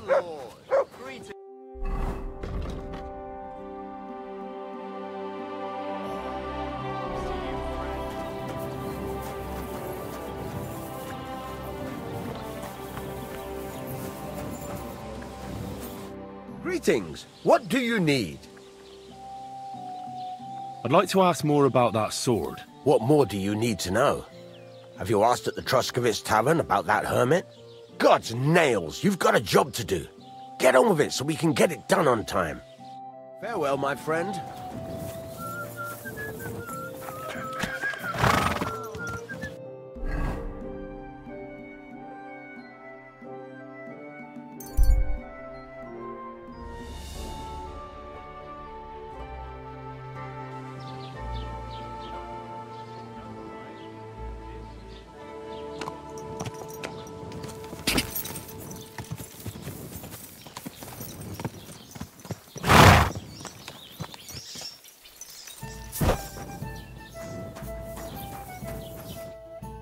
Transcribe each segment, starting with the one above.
Lord. Greetings. Greetings. What do you need? I'd like to ask more about that sword. What more do you need to know? Have you asked at the Truskovitz Tavern about that hermit? God's nails, you've got a job to do. Get on with it so we can get it done on time. Farewell, my friend.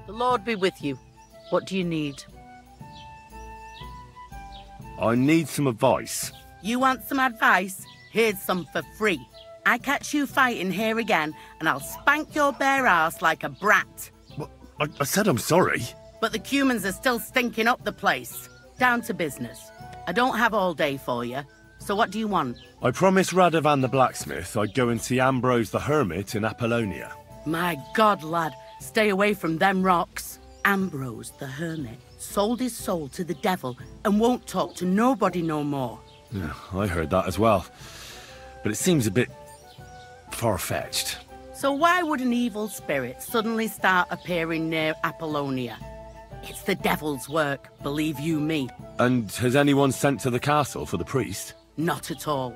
The Lord be with you. What do you need? I need some advice. You want some advice? Here's some for free. I catch you fighting here again, and I'll spank your bare ass like a brat. Well, I said I'm sorry. But the cumans are still stinking up the place. Down to business. I don't have all day for you, so what do you want? I promised Radovan the blacksmith I'd go and see Ambrose the hermit in Apollonia. My God, lad, stay away from them rocks. Ambrose the hermit sold his soul to the devil and won't talk to nobody no more. Yeah, I heard that as well. But it seems a bit far-fetched. So why would an evil spirit suddenly start appearing near Apollonia? It's the devil's work, believe you me. And has anyone sent to the castle for the priest? Not at all.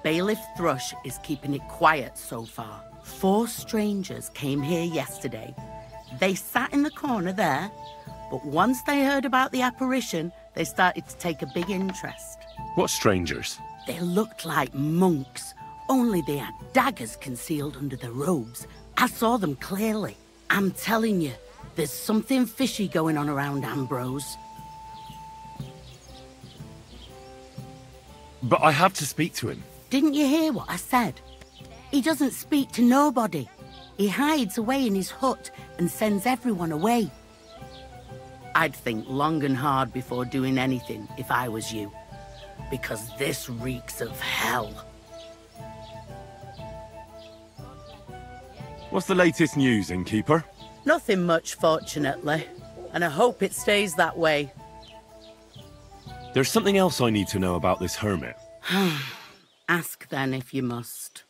Bailiff Thrush is keeping it quiet so far. 4 strangers came here yesterday. They sat in the corner there, but once they heard about the apparition, they started to take a big interest. What strangers? They looked like monks, only they had daggers concealed under their robes. I saw them clearly. I'm telling you, there's something fishy going on around Ambrose. But I have to speak to him. Didn't you hear what I said? He doesn't speak to nobody. He hides away in his hut and sends everyone away. I'd think long and hard before doing anything if I was you, because this reeks of hell. What's the latest news, innkeeper? Nothing much, fortunately, and I hope it stays that way. There's something else I need to know about this hermit. Ask then if you must.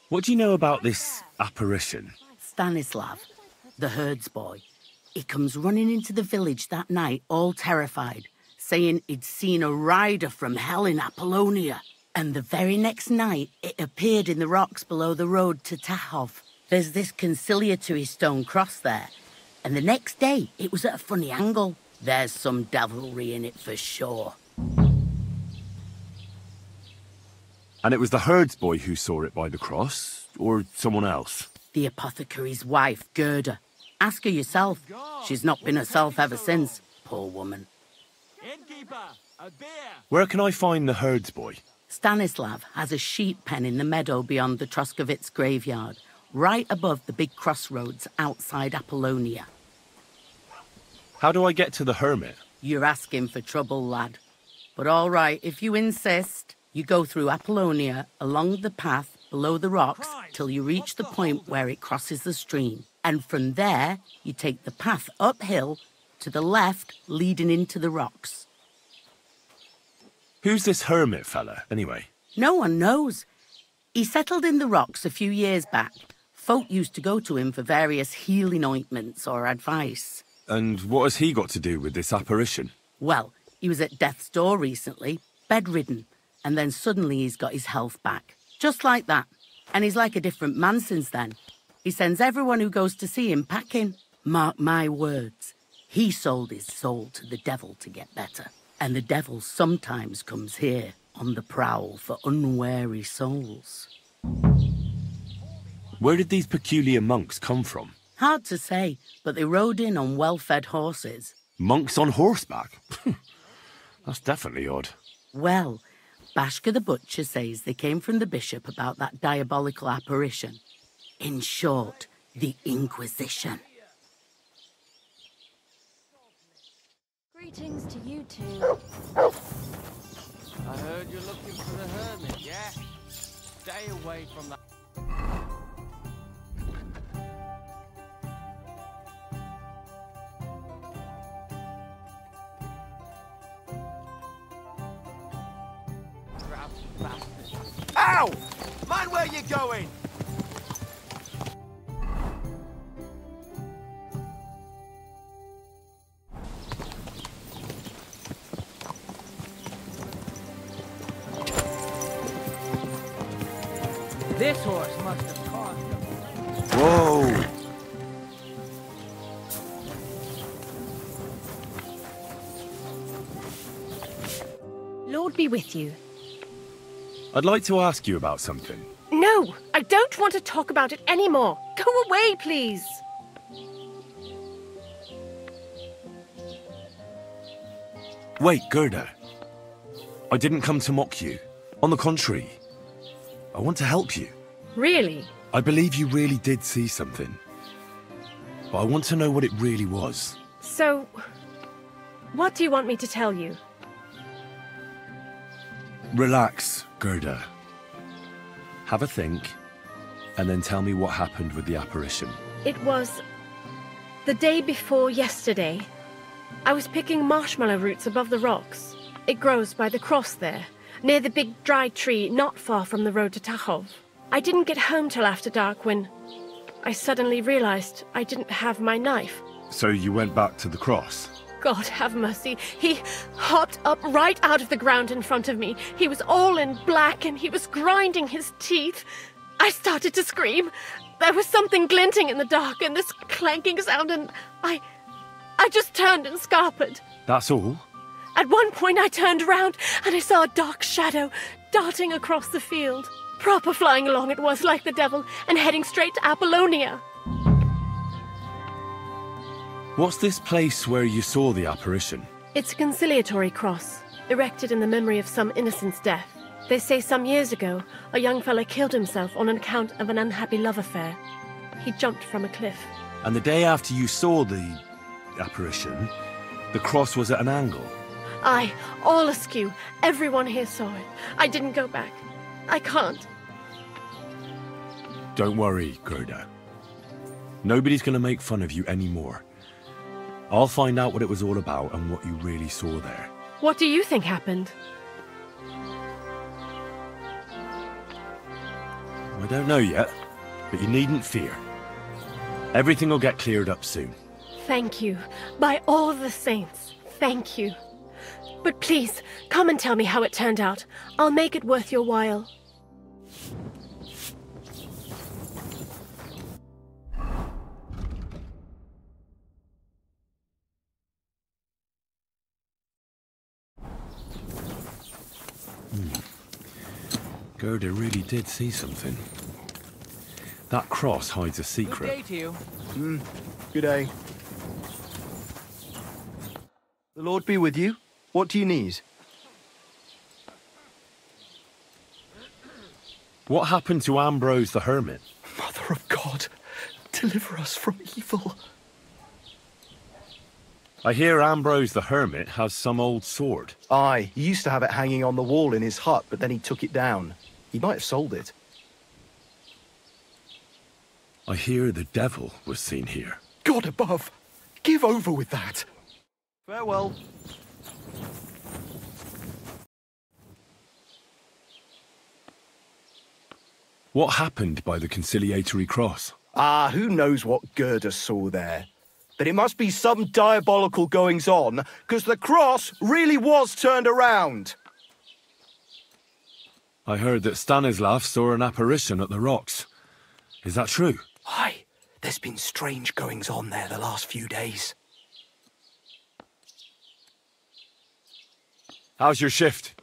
What do you know about this apparition? Stanislav, the herds boy. He comes running into the village that night, all terrified, saying he'd seen a rider from hell in Apollonia. And the very next night, it appeared in the rocks below the road to Tahov. There's this conciliatory stone cross there. And the next day, it was at a funny angle. There's some devilry in it for sure. And it was the herds boy who saw it by the cross, or someone else? The apothecary's wife, Gerda. Ask her yourself. She's not been herself ever since, poor woman. Innkeeper, a beer. Where can I find the herds boy? Stanislav has a sheep pen in the meadow beyond the Truskovitz graveyard, right above the big crossroads outside Apollonia. How do I get to the hermit? You're asking for trouble, lad. But all right, if you insist, you go through Apollonia along the path below the rocks till you reach the point where it crosses the stream. And from there, you take the path uphill to the left, leading into the rocks. Who's this hermit fella, anyway? No one knows. He settled in the rocks a few years back. Folk used to go to him for various healing ointments or advice. And what has he got to do with this apparition? Well, he was at death's door recently, bedridden, and then suddenly he's got his health back. Just like that. And he's like a different man since then. He sends everyone who goes to see him packing. Mark my words. He sold his soul to the devil to get better. And the devil sometimes comes here on the prowl for unwary souls. Where did these peculiar monks come from? Hard to say, but they rode in on well-fed horses. Monks on horseback? That's definitely odd. Well, Bashka the Butcher says they came from the bishop about that diabolical apparition. In short, the Inquisition. Greetings to you two. I heard you're looking for the hermit, yeah? Stay away from that. Ow! Mind where you're going! This horse must have caused them. Whoa! Lord be with you. I'd like to ask you about something. No, I don't want to talk about it anymore. Go away, please. Wait, Gerda. I didn't come to mock you. On the contrary, I want to help you. Really? I believe you really did see something. But I want to know what it really was. So, what do you want me to tell you? Relax, Gerda. Have a think, and then tell me what happened with the apparition. It was the day before yesterday. I was picking marshmallow roots above the rocks. It grows by the cross there, near the big dry tree not far from the road to Tachov. I didn't get home till after dark when I suddenly realized I didn't have my knife. So you went back to the cross? God have mercy. He hopped up right out of the ground in front of me. He was all in black and he was grinding his teeth. I started to scream. There was something glinting in the dark and this clanking sound and I just turned and scarpered. That's all? At one point I turned around and I saw a dark shadow darting across the field. Proper flying along it was like the devil and heading straight to Apollonia. What's this place where you saw the apparition? It's a conciliatory cross, erected in the memory of some innocent's death. They say some years ago, a young fellow killed himself on account of an unhappy love affair. He jumped from a cliff. And the day after you saw the apparition, the cross was at an angle? Aye, all askew. Everyone here saw it. I didn't go back. I can't. Don't worry, Gerda. Nobody's going to make fun of you anymore. I'll find out what it was all about and what you really saw there. What do you think happened? I don't know yet, but you needn't fear. Everything will get cleared up soon. Thank you. By all the saints, thank you. But please, come and tell me how it turned out. I'll make it worth your while. Gerda really did see something. That cross hides a Good secret. day to you. Good day. The Lord be with you. What do you need? What happened to Ambrose the Hermit? Mother of God, deliver us from evil. I hear Ambrose the Hermit has some old sword. Aye, he used to have it hanging on the wall in his hut, but then he took it down. He might have sold it. I hear the devil was seen here. God above, give over with that. Farewell. What happened by the conciliatory cross? Ah, who knows what Gerda saw there? But it must be some diabolical goings-on, because the cross really was turned around. I heard that Stanislav saw an apparition at the rocks. Is that true? Aye, there's been strange goings-on there the last few days. How's your shift?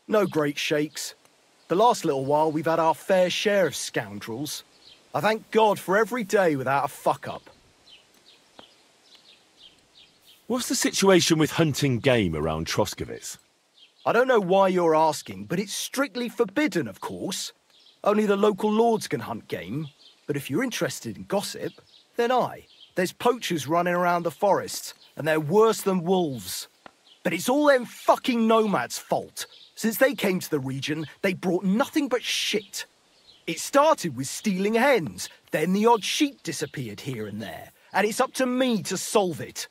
No great shakes. The last little while we've had our fair share of scoundrels. I thank God for every day without a fuck-up. What's the situation with hunting game around Troskovitz? I don't know why you're asking, but it's strictly forbidden, of course. Only the local lords can hunt game. But if you're interested in gossip, then there's poachers running around the forests, and they're worse than wolves. But it's all them fucking nomads' fault. Since they came to the region, they brought nothing but shit. It started with stealing hens, then the odd sheep disappeared here and there, and it's up to me to solve it.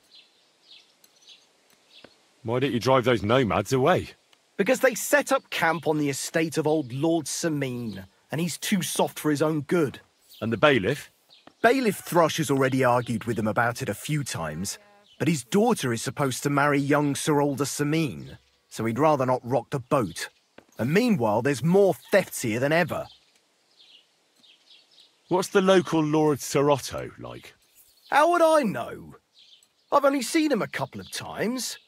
Why don't you drive those nomads away? Because they set up camp on the estate of old Lord Samine, and he's too soft for his own good. And the bailiff? Bailiff Thrush has already argued with him about it a few times, but his daughter is supposed to marry young Sir Alder Samine, so he'd rather not rock the boat. And meanwhile, there's more thefts here than ever. What's the local Lord Sir Otto like? How would I know? I've only seen him a couple of times.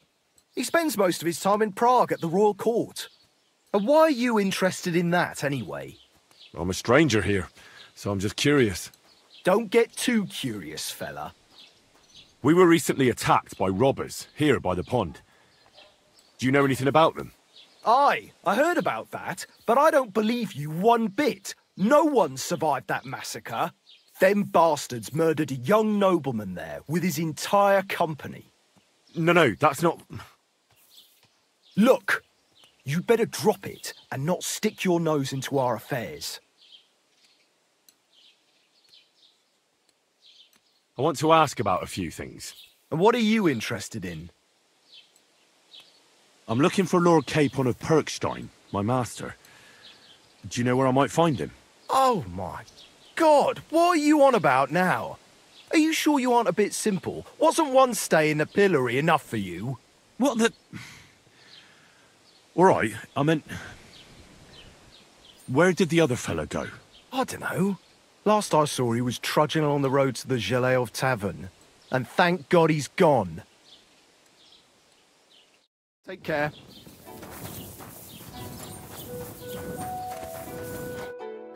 He spends most of his time in Prague at the royal court. And why are you interested in that, anyway? I'm a stranger here, so I'm just curious. Don't get too curious, fella. We were recently attacked by robbers, here by the pond. Do you know anything about them? Aye, I heard about that, but I don't believe you one bit. No one survived that massacre. Them bastards murdered a young nobleman there with his entire company. No, that's not... Look, you'd better drop it and not stick your nose into our affairs. I want to ask about a few things. And what are you interested in? I'm looking for Lord Capon of Perkstein, my master. Do you know where I might find him? Oh my God, what are you on about now? Are you sure you aren't a bit simple? Wasn't one stay in the pillory enough for you? What the... All right, I meant... Where did the other fella go? I don't know. Last I saw, he was trudging along the road to the Geleov Tavern. And thank God he's gone. Take care.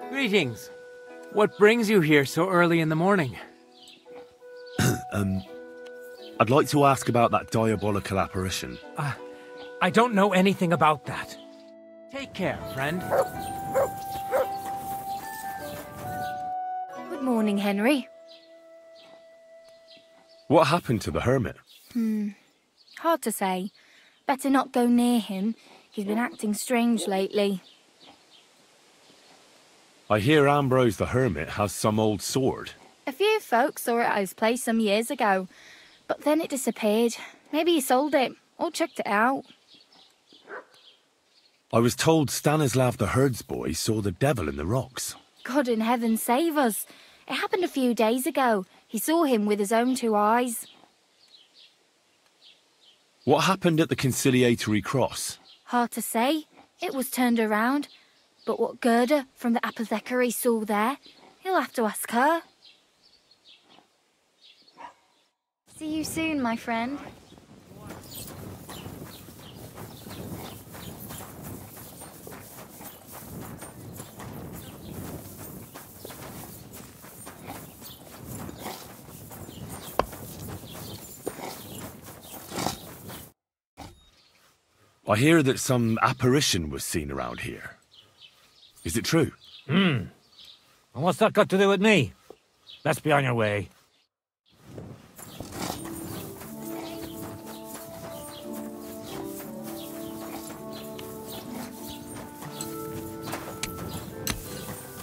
Greetings. What brings you here so early in the morning? I'd like to ask about that diabolical apparition. I don't know anything about that. Take care, friend. Good morning, Henry. What happened to the hermit? Hard to say. Better not go near him. He's been acting strange lately. I hear Ambrose the hermit has some old sword. A few folks saw it at his place some years ago, but then it disappeared. Maybe he sold it, or chucked it out. I was told Stanislav the herdsboy saw the devil in the rocks. God in heaven save us. It happened a few days ago. He saw him with his own 2 eyes. What happened at the conciliatory cross? Hard to say. It was turned around. But what Gerda from the apothecary saw there, he'll have to ask her. See you soon, my friend. I hear that some apparition was seen around here. Is it true? And what's that got to do with me? Let's be on your way.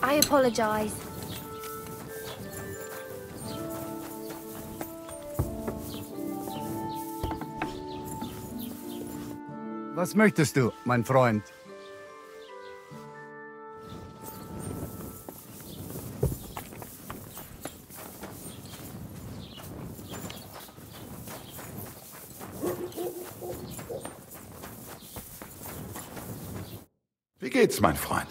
I apologise. Was möchtest du, mein Freund? Wie geht's, mein Freund?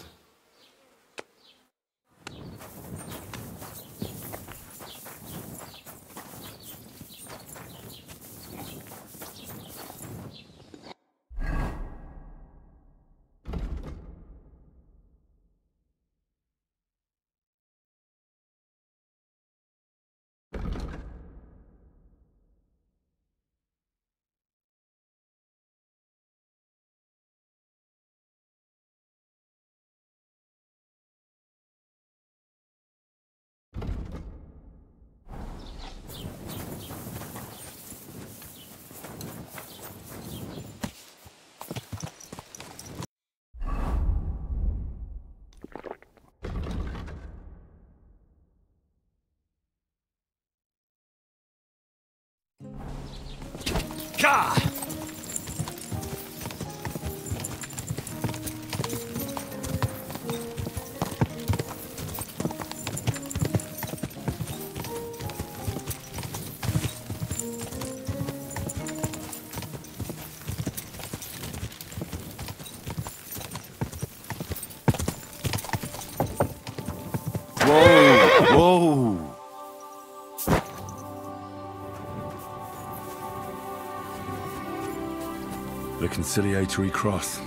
The conciliatory cross.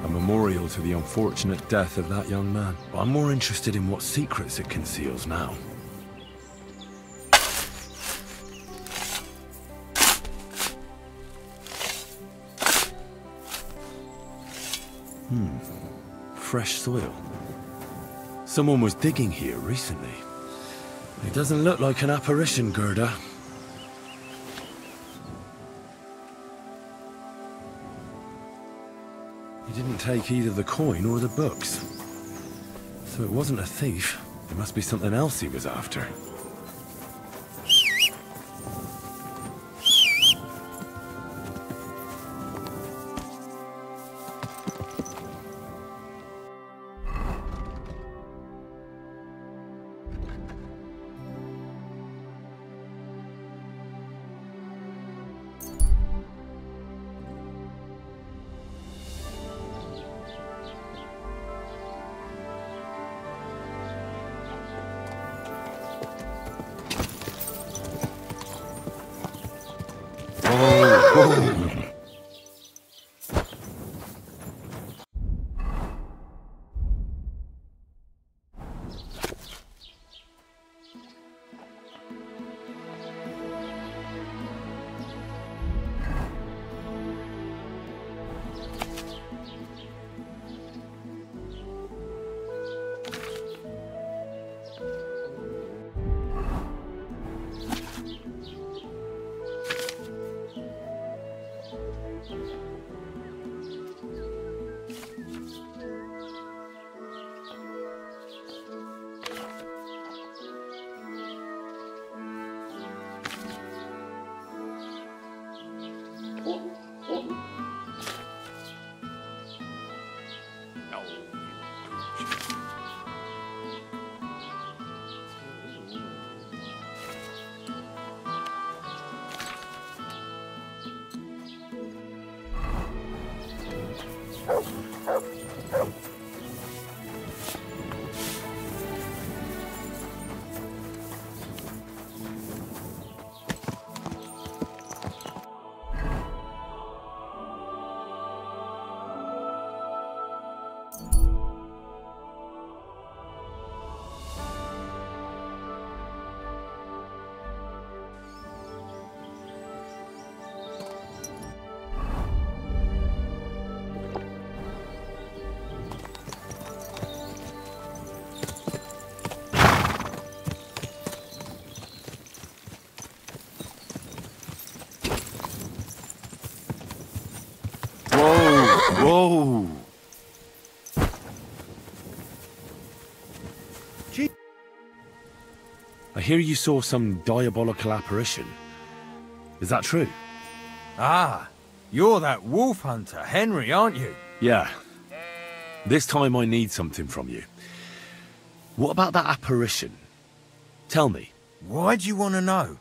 A memorial to the unfortunate death of that young man. But I'm more interested in what secrets it conceals now. Fresh soil. Someone was digging here recently. It doesn't look like an apparition, Gerda. He didn't take either the coin or the books. So it wasn't a thief. It must be something else he was after. Whoa! I hear you saw some diabolical apparition. Is that true? Ah, you're that wolf hunter, Henry, aren't you? Yeah. This time I need something from you. What about that apparition? Tell me. Why do you want to know?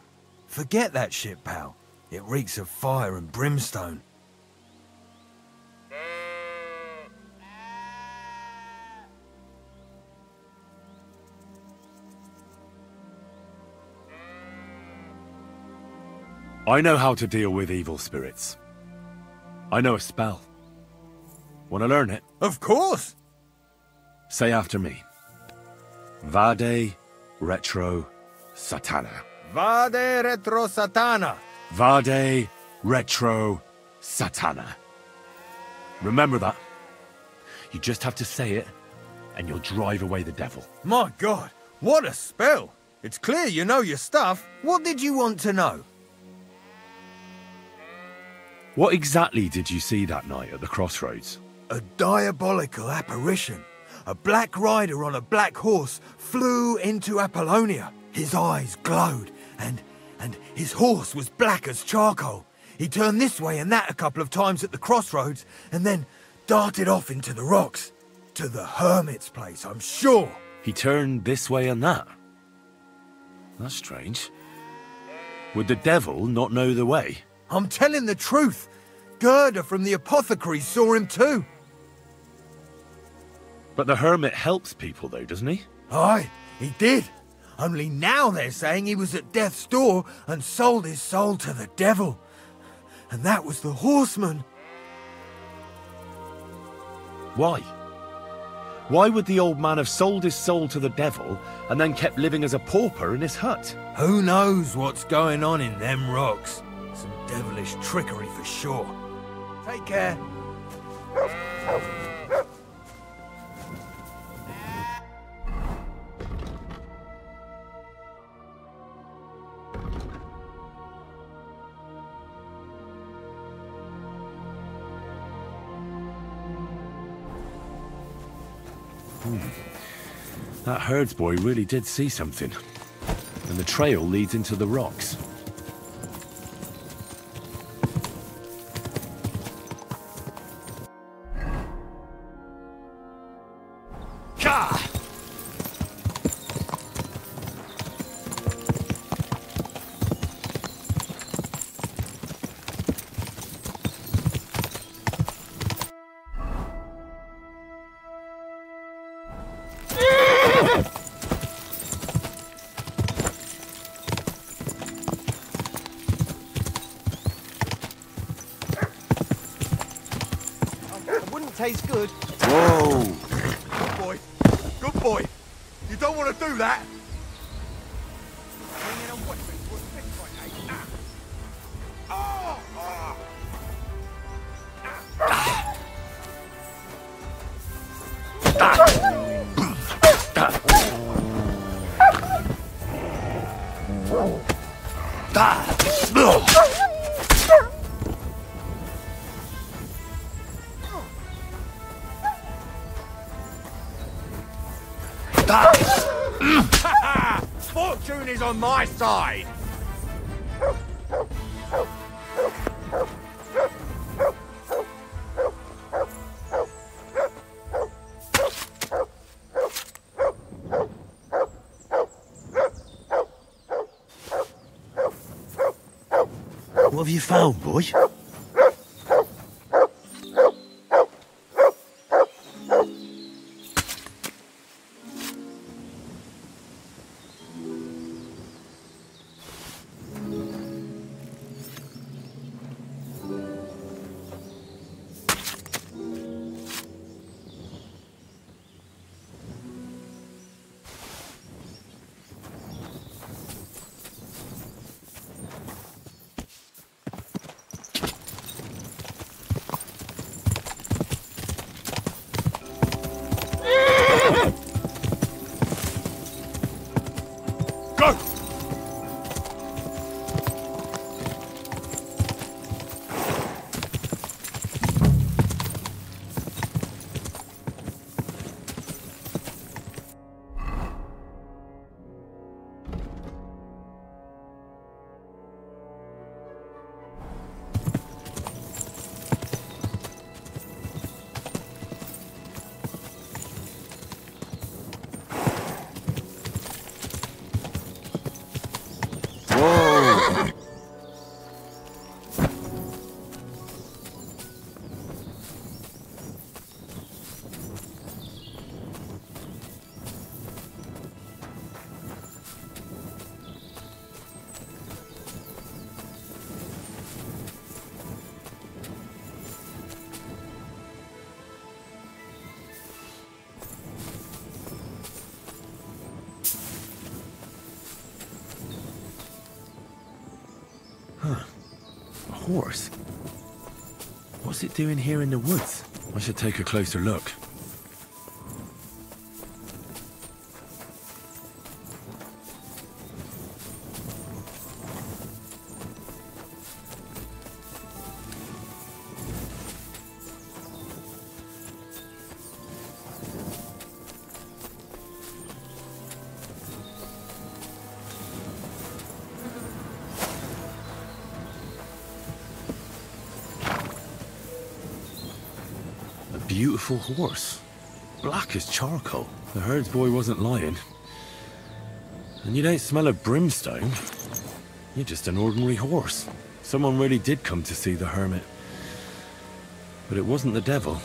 Forget that shit, pal. It reeks of fire and brimstone. I know how to deal with evil spirits. I know a spell. Want to learn it? Of course! Say after me. Vade retro satana. Vade retro satana. Vade retro satana. Remember that. You just have to say it, and you'll drive away the devil. My God, what a spell! It's clear you know your stuff. What did you want to know? What exactly did you see that night at the crossroads? A diabolical apparition. A black rider on a black horse flew into Apollonia. His eyes glowed, and his horse was black as charcoal. He turned this way and that a couple of times at the crossroads, and then darted off into the rocks. To the hermit's place, I'm sure. He turned this way and that? That's strange. Would the devil not know the way? I'm telling the truth. Gerda from the apothecary saw him too. But the hermit helps people though, doesn't he? Aye, he did. Only now they're saying he was at death's door and sold his soul to the devil. And that was the horseman. Why? Why would the old man have sold his soul to the devil and then kept living as a pauper in his hut? Who knows what's going on in them rocks? Some devilish trickery for sure. Take care. That herdsboy really did see something. And the trail leads into the rocks. Gah! Tastes good. Whoa! Good boy. Good boy. You don't want to do that. Bring in a weapon to a fist fight, eh? Ah. Oh! Fortune is on my side! What have you found, boy? Horse? What's it doing here in the woods? I should take a closer look. Beautiful horse. Black as charcoal. The herdsboy wasn't lying. And you don't smell of brimstone. You're just an ordinary horse. Someone really did come to see the hermit. But it wasn't the devil.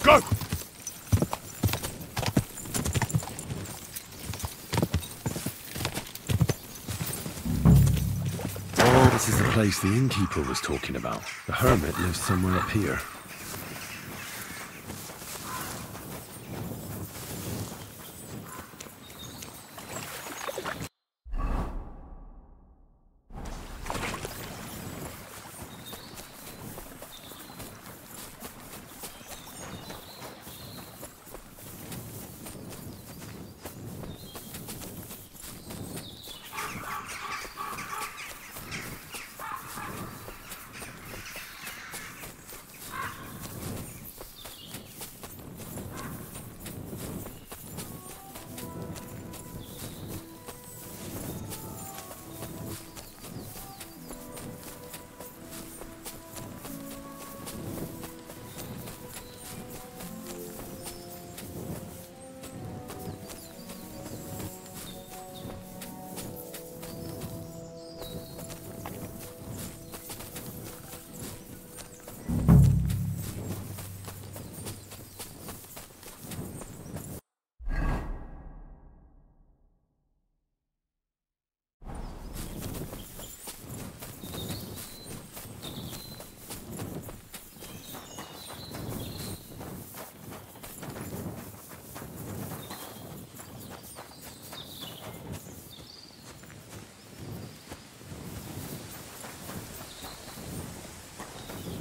Go! This is the place the innkeeper was talking about. The hermit lives somewhere up here.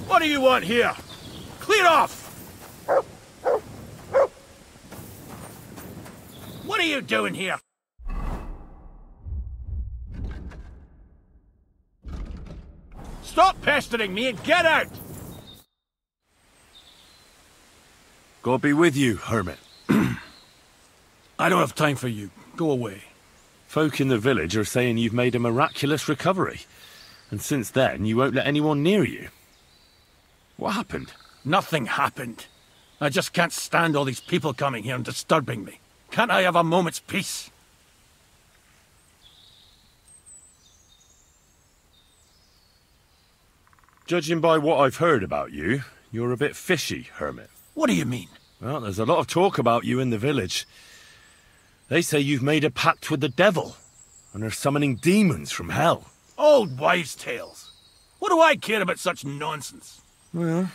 What do you want here? Clear off! What are you doing here? Stop pestering me and get out! God be with you, hermit. I don't have time for you. Go away. Folk in the village are saying you've made a miraculous recovery. And since then, you won't let anyone near you. What happened? Nothing happened. I just can't stand all these people coming here and disturbing me. Can't I have a moment's peace? Judging by what I've heard about you, you're a bit fishy, hermit. What do you mean? Well, there's a lot of talk about you in the village. They say you've made a pact with the devil, and are summoning demons from hell. Old wives' tales. What do I care about such nonsense? Well,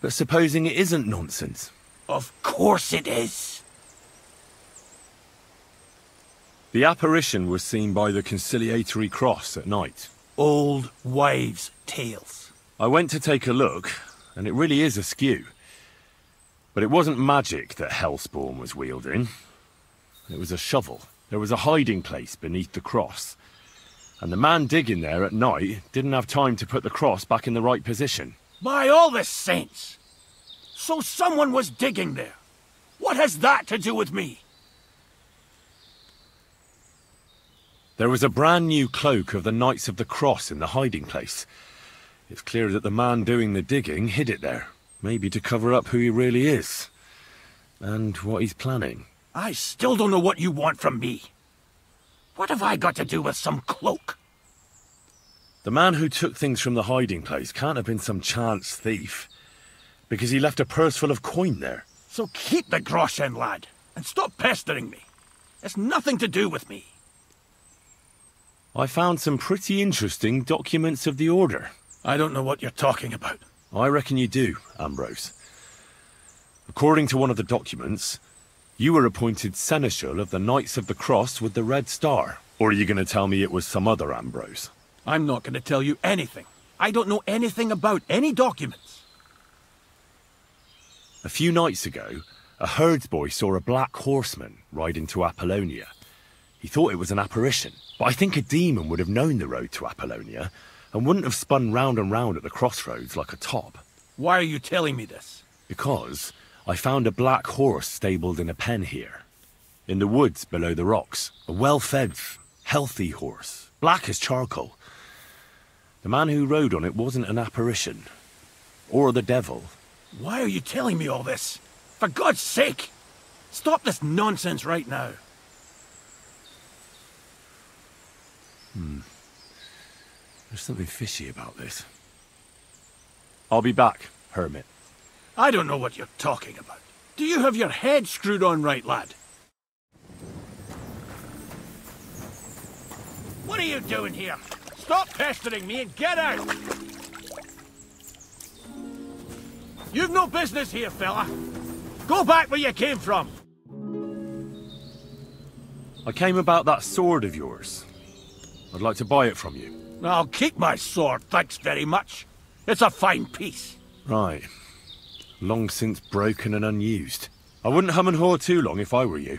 but supposing it isn't nonsense? Of course it is. The apparition was seen by the conciliatory cross at night. Old wives' tales. I went to take a look, and it really is askew. But it wasn't magic that Hellspawn was wielding. It was a shovel. There was a hiding place beneath the cross. And the man digging there at night didn't have time to put the cross back in the right position. By all the saints! So someone was digging there. What has that to do with me? There was a brand new cloak of the Knights of the Cross in the hiding place. It's clear that the man doing the digging hid it there. Maybe to cover up who he really is. And what he's planning. I still don't know what you want from me. What have I got to do with some cloak? The man who took things from the hiding place can't have been some chance thief. Because he left a purse full of coin there. So keep the groschen, lad. And stop pestering me. It's nothing to do with me. I found some pretty interesting documents of the Order. I don't know what you're talking about. I reckon you do, Ambrose. According to one of the documents, you were appointed Seneschal of the Knights of the Cross with the Red Star. Or are you going to tell me it was some other Ambrose? I'm not going to tell you anything. I don't know anything about any documents. A few nights ago, a herdsboy saw a black horseman ride into Apollonia. He thought it was an apparition, but I think a demon would have known the road to Apollonia and wouldn't have spun round and round at the crossroads like a top. Why are you telling me this? Because I found a black horse stabled in a pen here. In the woods below the rocks. A well-fed, healthy horse. Black as charcoal. The man who rode on it wasn't an apparition. Or the devil. Why are you telling me all this? For God's sake! Stop this nonsense right now. There's something fishy about this. I'll be back, hermit. I don't know what you're talking about. Do you have your head screwed on right, lad? What are you doing here? Stop pestering me and get out! You've no business here, fella. Go back where you came from. I came about that sword of yours. I'd like to buy it from you. I'll keep my sword, thanks very much. It's a fine piece. Right. Long since broken and unused. I wouldn't hum and haw too long if I were you.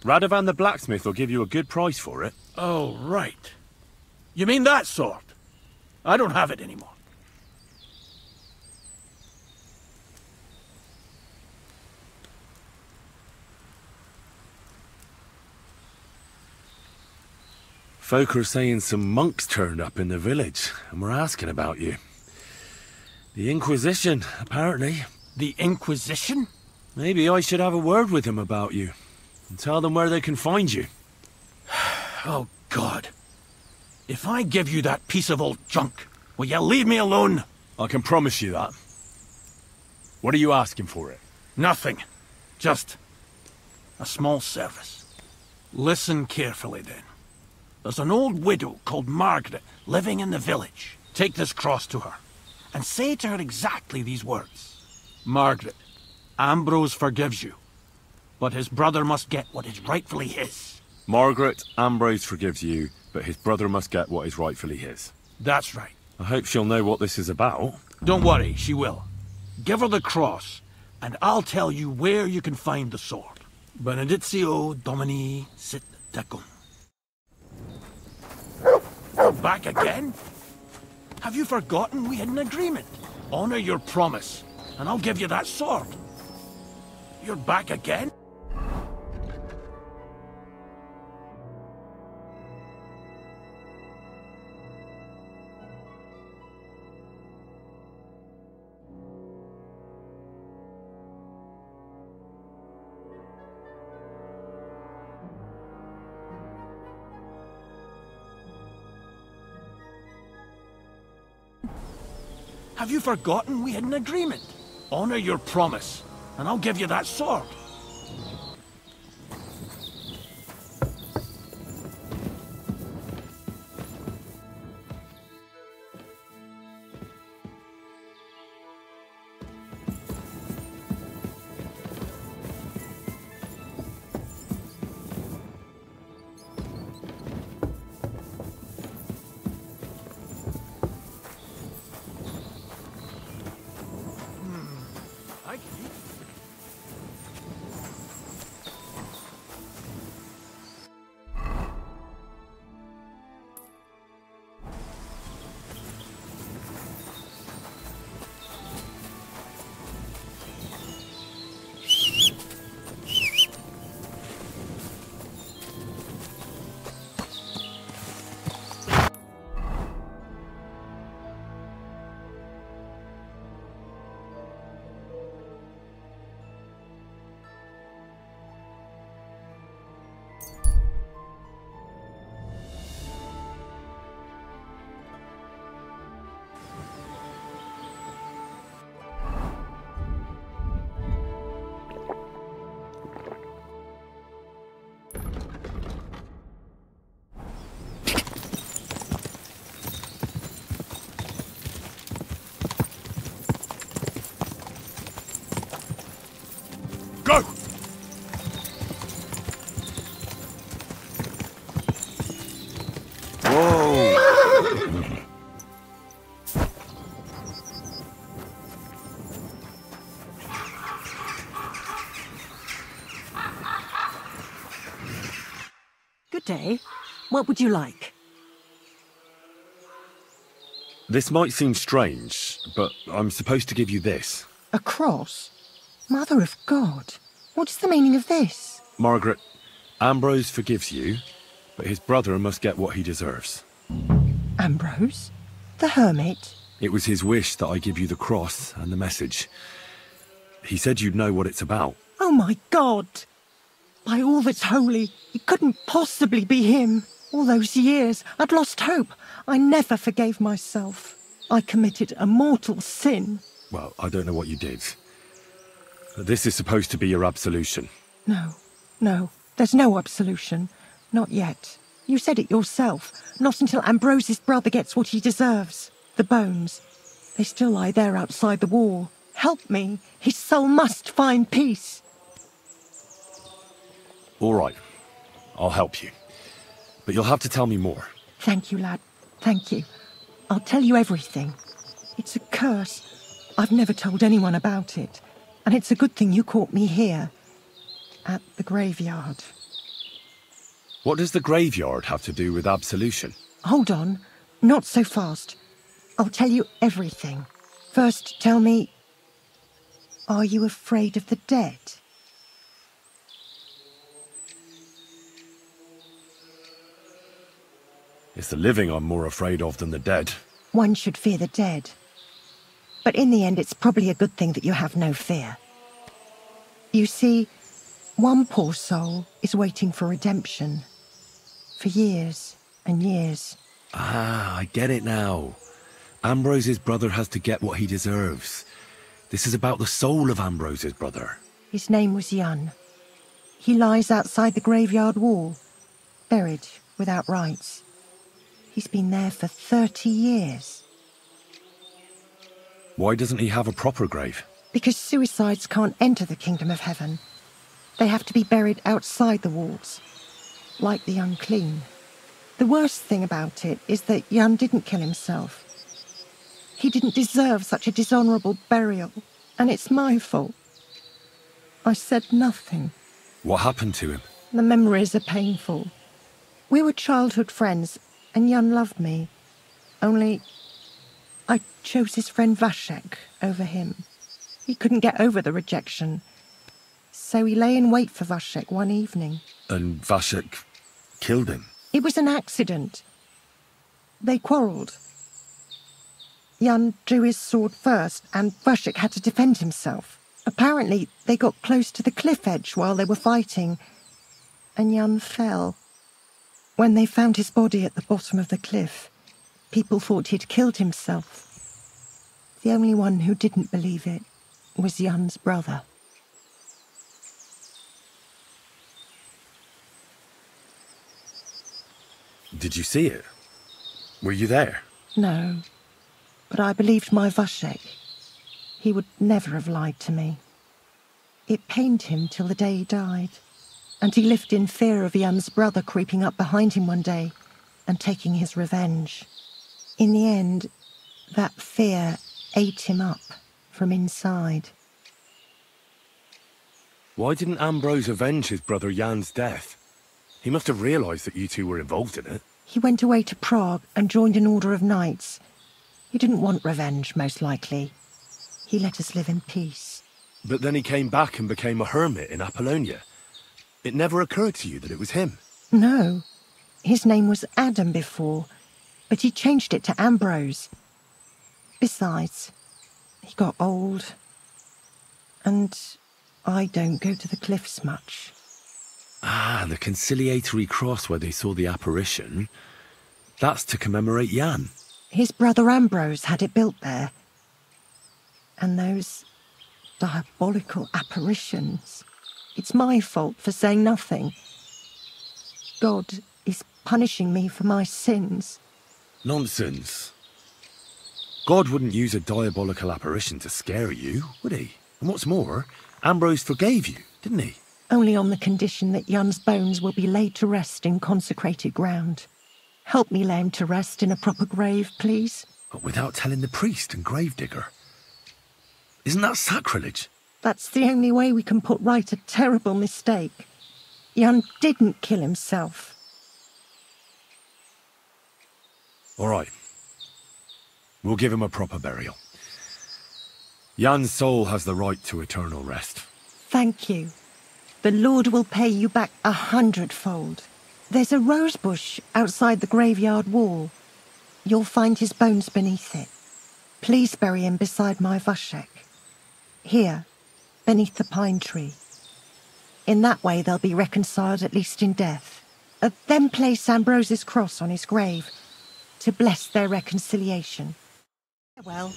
Radovan the blacksmith will give you a good price for it. Oh, right. You mean that sword? I don't have it anymore. Folk are saying some monks turned up in the village, and were asking about you. The Inquisition, apparently. The Inquisition? Maybe I should have a word with them about you, and tell them where they can find you. Oh, God. If I give you that piece of old junk, will you leave me alone? I can promise you that. What are you asking for it? Nothing. Just a small service. Listen carefully, then. There's an old widow called Margaret living in the village. Take this cross to her, and say to her exactly these words. Margaret, Ambrose forgives you, but his brother must get what is rightfully his. Margaret, Ambrose forgives you, but his brother must get what is rightfully his. That's right. I hope she'll know what this is about. Don't worry, she will. Give her the cross, and I'll tell you where you can find the sword. Benedictio Domini sit tecum. Back again? Have you forgotten we had an agreement? Honor your promise, and I'll give you that sword. You're back again? Have you forgotten we had an agreement? Honor your promise, and I'll give you that sword. Go! Good day. What would you like? This might seem strange, but I'm supposed to give you this. A cross? Mother of God, what is the meaning of this? Margaret, Ambrose forgives you, but his brother must get what he deserves. Ambrose? The hermit? It was his wish that I give you the cross and the message. He said you'd know what it's about. Oh my God! By all that's holy, it couldn't possibly be him. All those years, I'd lost hope. I never forgave myself. I committed a mortal sin. Well, I don't know what you did. This is supposed to be your absolution. No, there's no absolution. Not yet. You said it yourself. Not until Ambrose's brother gets what he deserves. The bones. They still lie there outside the wall. Help me. His soul must find peace. All right. I'll help you. But you'll have to tell me more. Thank you, lad. Thank you. I'll tell you everything. It's a curse. I've never told anyone about it. And it's a good thing you caught me here. At the graveyard. What does the graveyard have to do with absolution? Hold on. Not so fast. I'll tell you everything. First, tell me... Are you afraid of the dead? It's the living I'm more afraid of than the dead. One should fear the dead. But in the end, it's probably a good thing that you have no fear. You see, one poor soul is waiting for redemption. For years and years. Ah, I get it now. Ambrose's brother has to get what he deserves. This is about the soul of Ambrose's brother. His name was Jan. He lies outside the graveyard wall, buried without rites. He's been there for 30 years. Why doesn't he have a proper grave? Because suicides can't enter the kingdom of heaven. They have to be buried outside the walls, like the unclean. The worst thing about it is that Jan didn't kill himself. He didn't deserve such a dishonourable burial, and it's my fault. I said nothing. What happened to him? The memories are painful. We were childhood friends, and Jan loved me. Only I chose his friend Vashek over him. He couldn't get over the rejection. So he lay in wait for Vashek one evening. And Vashek killed him? It was an accident. They quarrelled. Jan drew his sword first, and Vashek had to defend himself. Apparently, they got close to the cliff edge while they were fighting, and Jan fell. When they found his body at the bottom of the cliff, people thought he'd killed himself. The only one who didn't believe it was Jan's brother. Did you see it? Were you there? No, but I believed my Vashek. He would never have lied to me. It pained him till the day he died, and he lived in fear of Jan's brother creeping up behind him one day and taking his revenge. In the end, that fear ate him up from inside. Why didn't Ambrose avenge his brother Jan's death? He must have realised that you two were involved in it. He went away to Prague and joined an order of knights. He didn't want revenge, most likely. He let us live in peace. But then he came back and became a hermit in Apollonia. It never occurred to you that it was him? No. His name was Adam before, but he changed it to Ambrose. Besides, he got old, and I don't go to the cliffs much. Ah, the conciliatory cross where they saw the apparition. That's to commemorate Jan. His brother Ambrose had it built there. And those diabolical apparitions. It's my fault for saying nothing. God is punishing me for my sins. Nonsense. God wouldn't use a diabolical apparition to scare you, would he? And what's more, Ambrose forgave you, didn't he? Only on the condition that Jan's bones will be laid to rest in consecrated ground. Help me lay him to rest in a proper grave, please. But without telling the priest and gravedigger. Isn't that sacrilege? That's the only way we can put right a terrible mistake. Jan didn't kill himself. All right. We'll give him a proper burial. Jan's soul has the right to eternal rest. Thank you. The Lord will pay you back 100-fold. There's a rose bush outside the graveyard wall. You'll find his bones beneath it. Please bury him beside my Vashek. Here, beneath the pine tree. In that way they'll be reconciled, at least in death. Then place Ambrose's cross on his grave to bless their reconciliation. Well.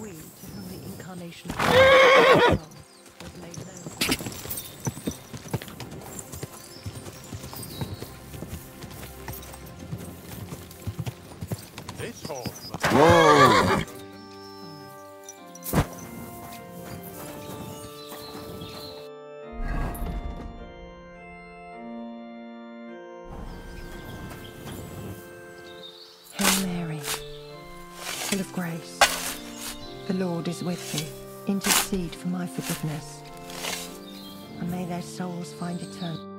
we to whom the incarnation of God was made known. This horse. Whoa! Hail Mary, full of grace, the Lord is with thee. Intercede for my forgiveness, and may their souls find eternal.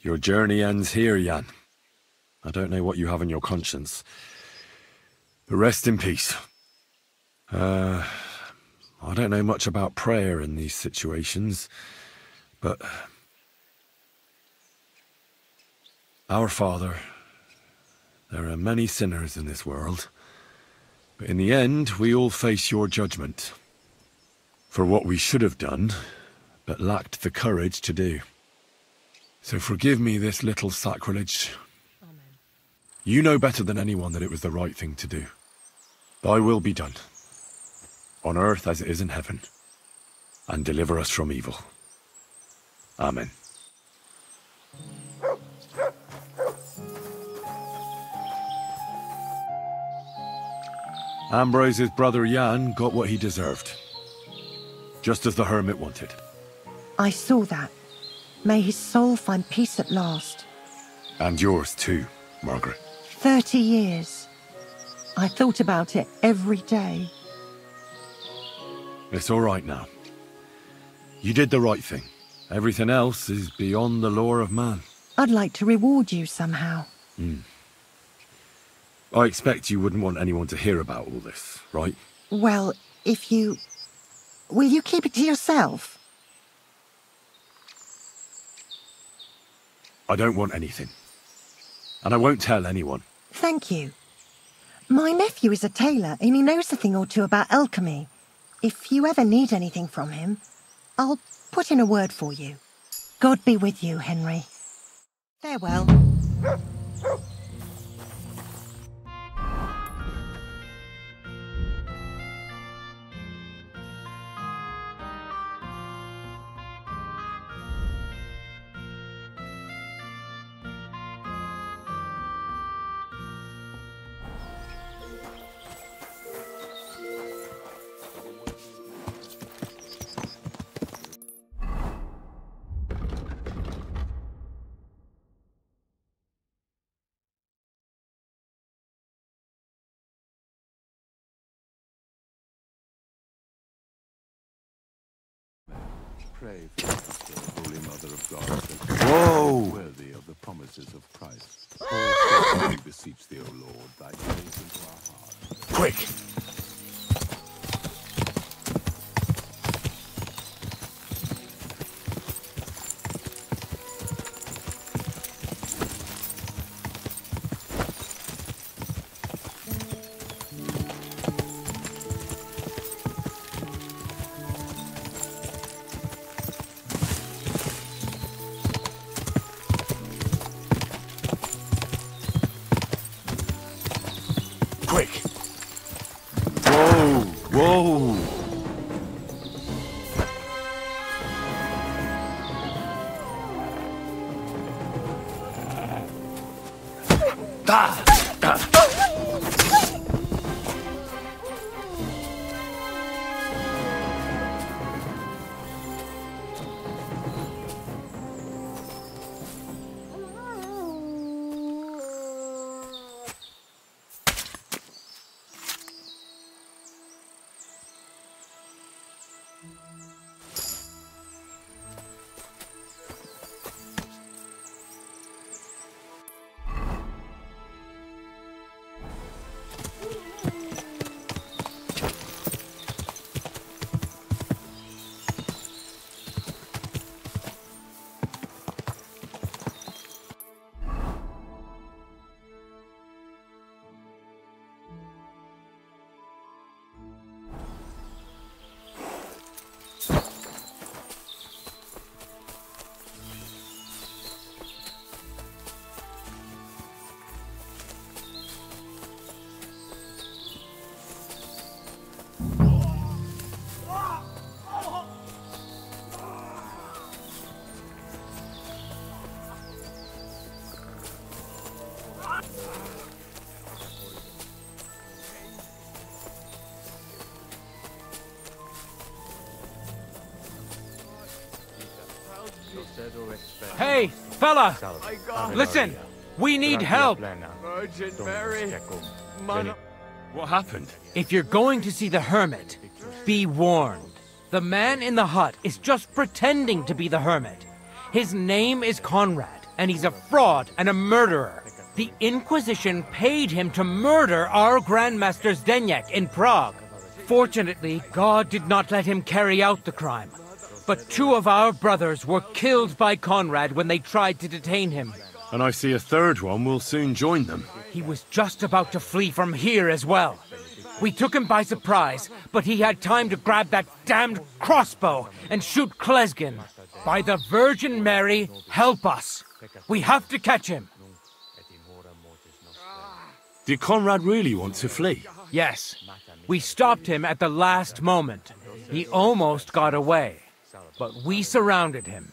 Your journey ends here, Jan. I don't know what you have on your conscience. But rest in peace. I don't know much about prayer in these situations, but... Our Father, there are many sinners in this world, but in the end, we all face your judgment for what we should have done, but lacked the courage to do. So forgive me this little sacrilege. Amen. You know better than anyone that it was the right thing to do. Thy will be done, on earth as it is in heaven, and deliver us from evil. Amen. Ambrose's brother Jan got what he deserved, just as the hermit wanted. I saw that. May his soul find peace at last. And yours too, Margaret. 30 years. I thought about it every day. It's all right now. You did the right thing. Everything else is beyond the law of man. I'd like to reward you somehow. I expect you wouldn't want anyone to hear about all this, right? Well, if you... Will you keep it to yourself? I don't want anything. And I won't tell anyone. Thank you. My nephew is a tailor and he knows a thing or two about alchemy. If you ever need anything from him, I'll put in a word for you. God be with you, Henry. Farewell. Pray for us, the Holy Mother of God, that Whoa! worthy of the promises of Christ. Pour we beseech thee, O Lord, thy grace into our hearts. Quick! Quick! Whoa! Whoa! Hey, fella! Listen! We need help! Virgin Mary, Mother... What happened? If you're going to see the hermit, be warned. The man in the hut is just pretending to be the hermit. His name is Conrad, and he's a fraud and a murderer. The Inquisition paid him to murder our Grandmaster Zdeněk in Prague. Fortunately, God did not let him carry out the crime. But 2 of our brothers were killed by Conrad when they tried to detain him. And I see a third one will soon join them. He was just about to flee from here as well. We took him by surprise, but he had time to grab that damned crossbow and shoot Klesgin. By the Virgin Mary, help us. We have to catch him. Did Conrad really want to flee? Yes. We stopped him at the last moment. He almost got away, but we surrounded him.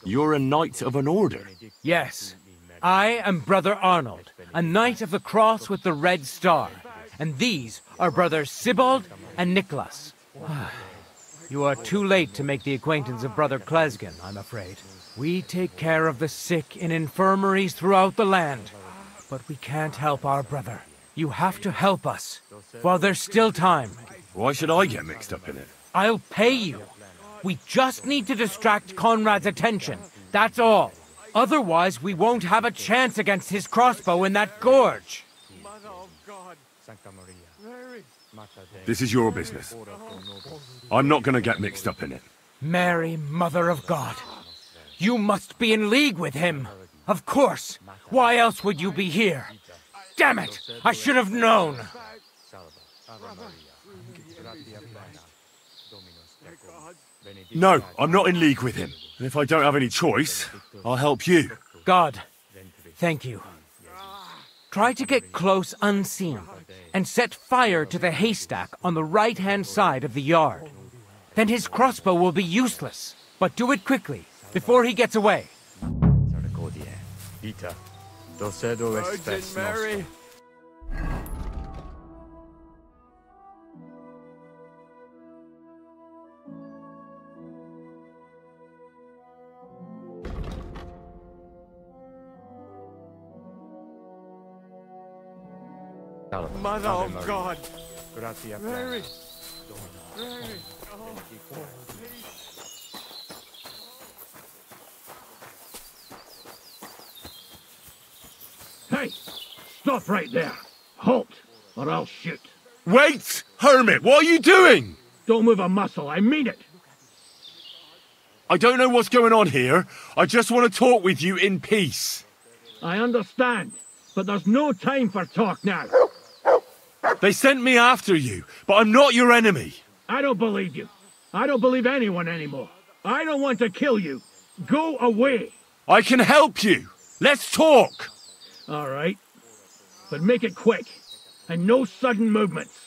You're a knight of an order? Yes. I am Brother Arnold, a knight of the cross with the red star. And these are brothers Sibald and Nicholas. You are too late to make the acquaintance of Brother Klesgin, I'm afraid. We take care of the sick in infirmaries throughout the land. But we can't help our brother. You have to help us, while there's still time. Why should I get mixed up in it? I'll pay you. We just need to distract Conrad's attention, that's all. Otherwise, we won't have a chance against his crossbow in that gorge. Mother of God. Mary. This is your business. I'm not going to get mixed up in it. Mary, Mother of God. You must be in league with him. Of course. Why else would you be here? Damn it! I should have known. No, I'm not in league with him. And if I don't have any choice, I'll help you. God, thank you. Try to get close unseen and set fire to the haystack on the right-hand side of the yard. Then his crossbow will be useless. But do it quickly, before he gets away. Virgin Mary. Mother of God. Mary. Mary. Hey! Stop right there! Halt, or I'll shoot. Wait! Hermit, what are you doing? Don't move a muscle, I mean it! I don't know what's going on here. I just want to talk with you in peace. I understand, but there's no time for talk now. They sent me after you, but I'm not your enemy. I don't believe you. I don't believe anyone anymore. I don't want to kill you. Go away. I can help you. Let's talk. All right. But make it quick. And no sudden movements.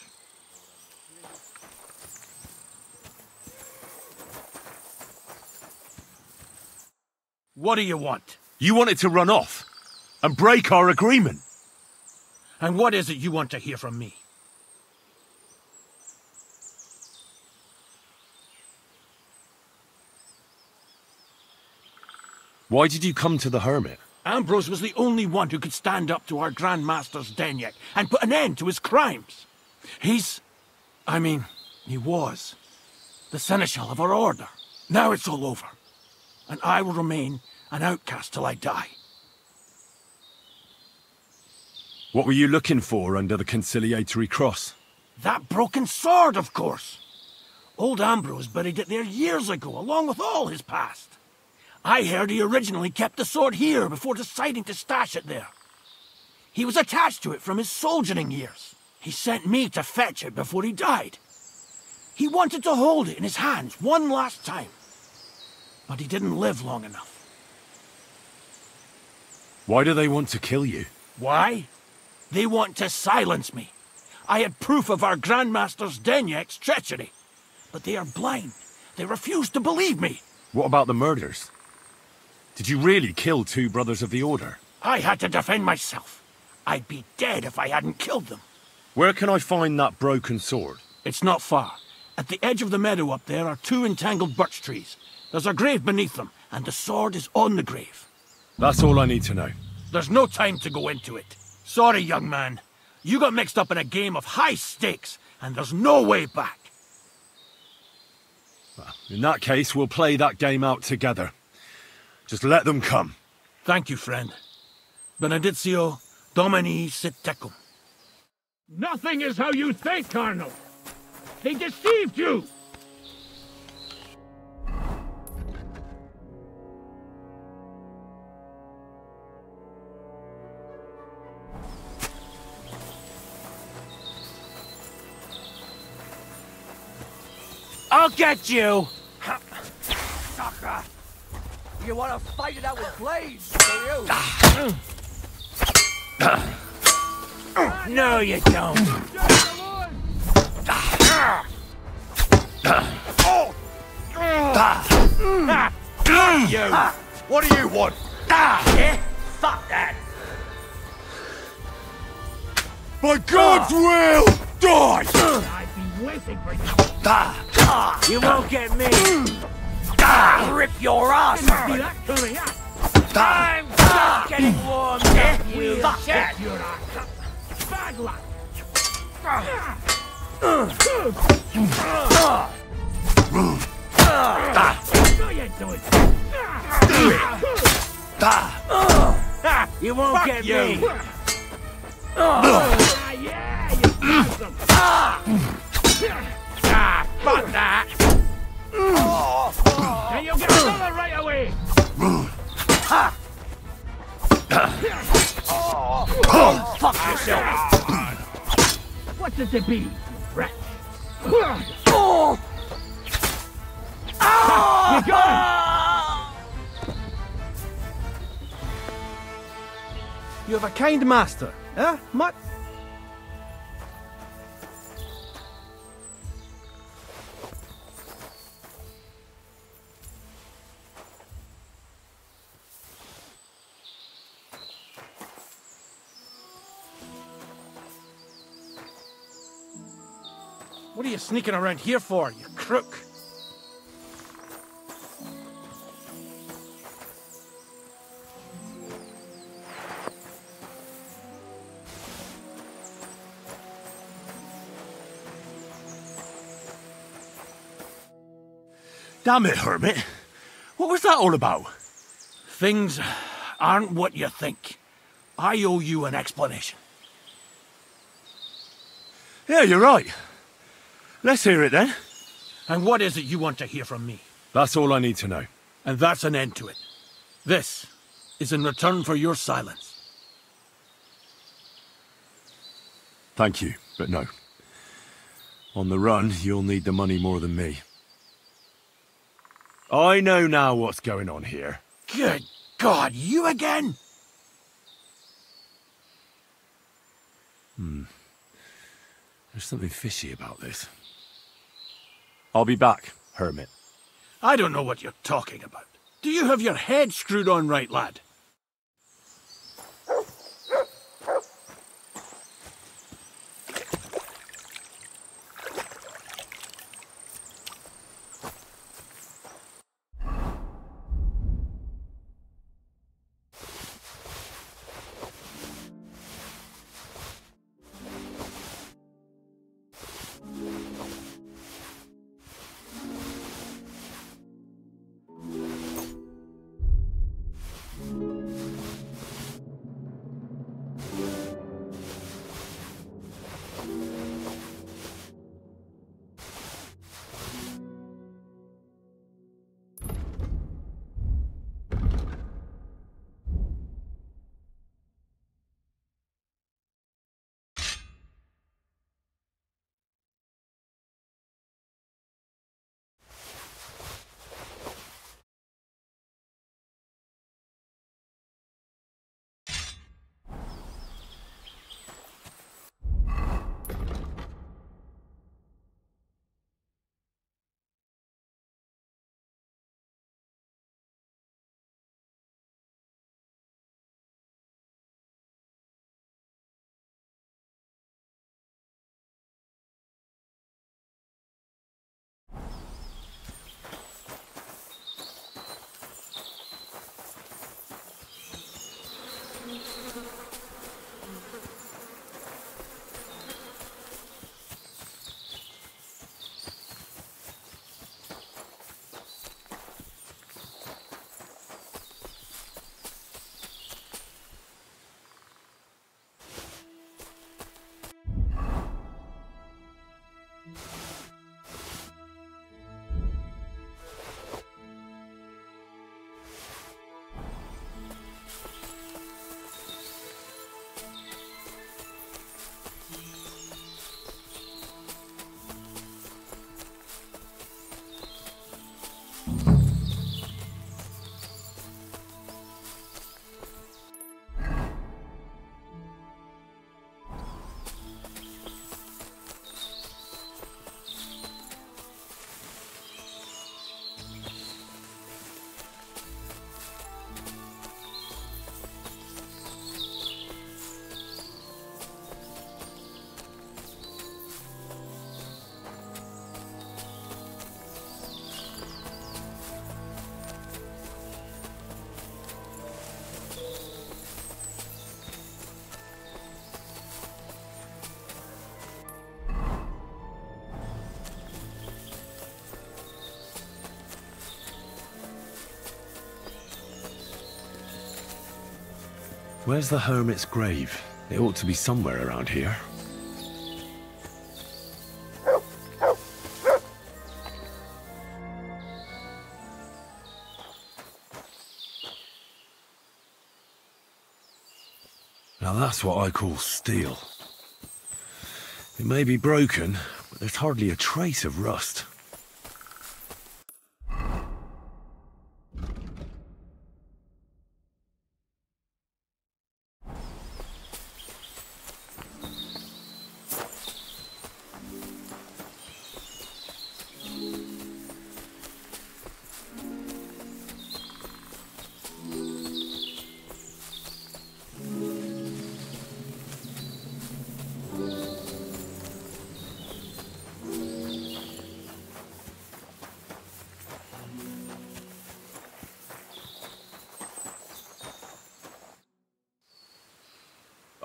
What do you want? You wanted to run off and break our agreement. And what is it you want to hear from me? Why did you come to the Hermit? Ambrose was the only one who could stand up to our Grandmaster Zdeněk and put an end to his crimes. He was the seneschal of our order. Now it's all over, and I will remain an outcast till I die. What were you looking for under the conciliatory cross? That broken sword, of course. Old Ambrose buried it there years ago, along with all his past. I heard he originally kept the sword here before deciding to stash it there. He was attached to it from his soldiering years. He sent me to fetch it before he died. He wanted to hold it in his hands one last time. But he didn't live long enough. Why do they want to kill you? Why? They want to silence me. I had proof of our Grandmaster Zdeněk's treachery. But they are blind. They refuse to believe me. What about the murders? Did you really kill 2 brothers of the Order? I had to defend myself. I'd be dead if I hadn't killed them. Where can I find that broken sword? It's not far. At the edge of the meadow up there are 2 entangled birch trees. There's a grave beneath them, and the sword is on the grave. That's all I need to know. There's no time to go into it. Sorry, young man. You got mixed up in a game of high stakes, and there's no way back. Well, in that case, we'll play that game out together. Just let them come. Thank you, friend. Benedictio Domini sit tecum. Nothing is how you think, Colonel. They deceived you! I'll get you! Sucker! You want to fight it out with blades, do you? No, you don't. You! What do you want? Yeah? Fuck that! By God's will, die! I've been waiting for you. You won't get me! Rip your ass! See that coming up? I'm just getting warmed up, you shit! Your ass up. Bad luck. No, you don't. You won't get me! Yeah, you got them. Fuck that! And you'll get another right away. Fuck yourself! What's it to be, rat? You got him. You have a kind master, eh, Mutt? What are you sneaking around here for, you crook? Damn it, Hermit. What was that all about? Things aren't what you think. I owe you an explanation. Yeah, you're right. Let's hear it then. And what is it you want to hear from me? That's all I need to know. And that's an end to it. This is in return for your silence. Thank you, but no. On the run, you'll need the money more than me. I know now what's going on here. Good God, you again? There's something fishy about this. I'll be back, Hermit. I don't know what you're talking about. Do you have your head screwed on right, lad? Where's the hermit's grave? It ought to be somewhere around here. Now that's what I call steel. It may be broken, but there's hardly a trace of rust.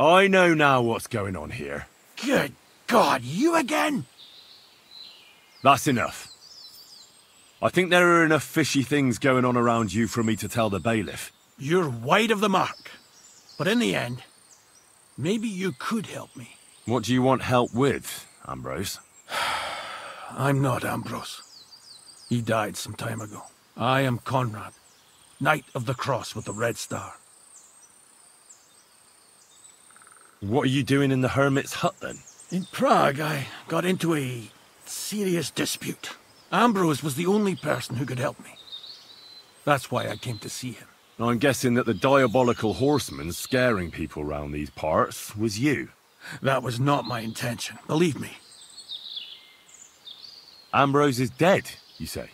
I know now what's going on here. Good God, you again? That's enough. I think there are enough fishy things going on around you for me to tell the bailiff. You're wide of the mark. But in the end, maybe you could help me. What do you want help with, Ambrose? I'm not Ambrose. He died some time ago. I am Conrad, Knight of the Cross with the Red Star. What are you doing in the hermit's hut, then? In Prague, I got into a serious dispute. Ambrose was the only person who could help me. That's why I came to see him. I'm guessing that the diabolical horseman scaring people round these parts was you. That was not my intention, believe me. Ambrose is dead, you say?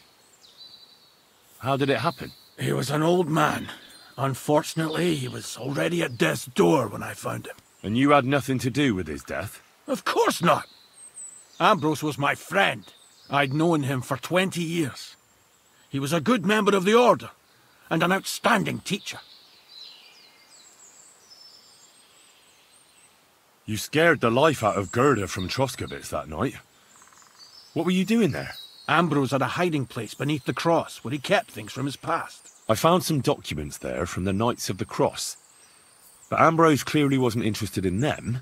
How did it happen? He was an old man. Unfortunately, he was already at death's door when I found him. And you had nothing to do with his death? Of course not! Ambrose was my friend. I'd known him for 20 years. He was a good member of the Order, and an outstanding teacher. You scared the life out of Gerda from Troskowitz that night. What were you doing there? Ambrose had a hiding place beneath the cross, where he kept things from his past. I found some documents there from the Knights of the Cross. But Ambrose clearly wasn't interested in them.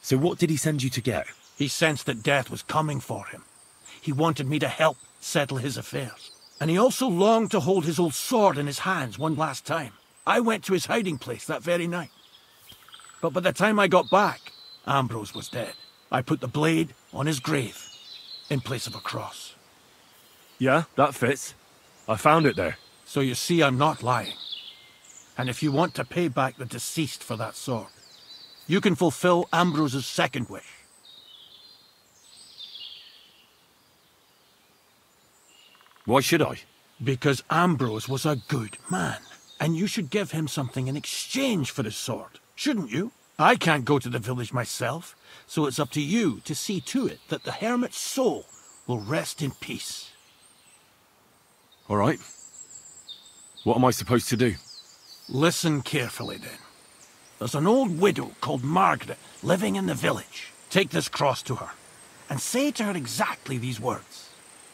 So what did he send you to get? He sensed that death was coming for him. He wanted me to help settle his affairs. And he also longed to hold his old sword in his hands one last time. I went to his hiding place that very night. But by the time I got back, Ambrose was dead. I put the blade on his grave, in place of a cross. Yeah, that fits. I found it there. So you see, I'm not lying. And if you want to pay back the deceased for that sword, you can fulfill Ambrose's second wish. Why should I? Because Ambrose was a good man, and you should give him something in exchange for his sword, shouldn't you? I can't go to the village myself, so it's up to you to see to it that the hermit's soul will rest in peace. All right. What am I supposed to do? Listen carefully, then. There's an old widow called Margaret living in the village. Take this cross to her, and say to her exactly these words.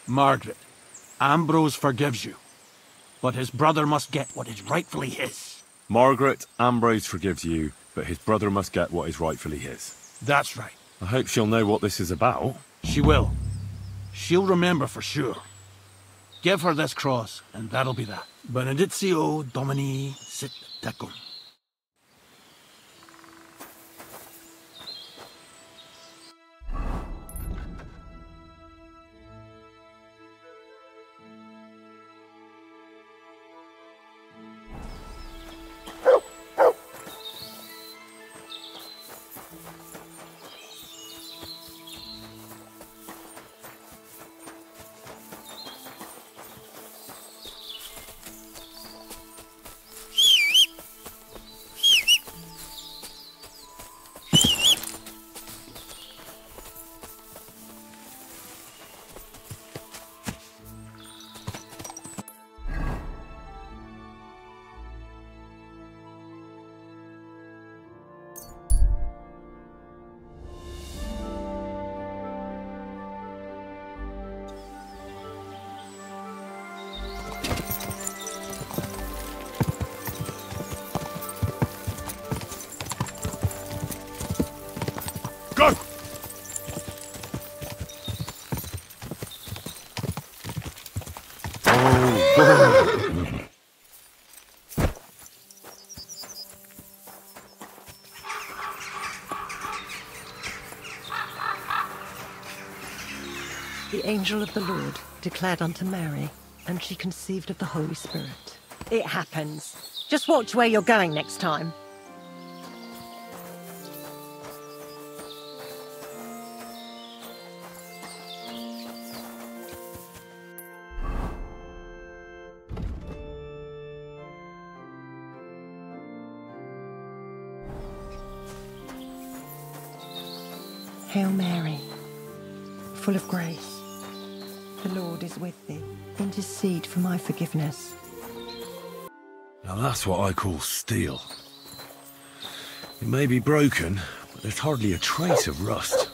Margaret, Ambrose forgives you, but his brother must get what is rightfully his. Margaret, Ambrose forgives you, but his brother must get what is rightfully his. That's right. I hope she'll know what this is about. She will. She'll remember for sure. Give her this cross, and that'll be that. Benedictio Domini sit tecum. The angel of the Lord declared unto Mary, and she conceived of the Holy Spirit. It happens. Just watch where you're going next time. Hail Mary, full of grace. The Lord is with thee. Intercede for my forgiveness. Now that's what I call steel. It may be broken, but there's hardly a trace of rust.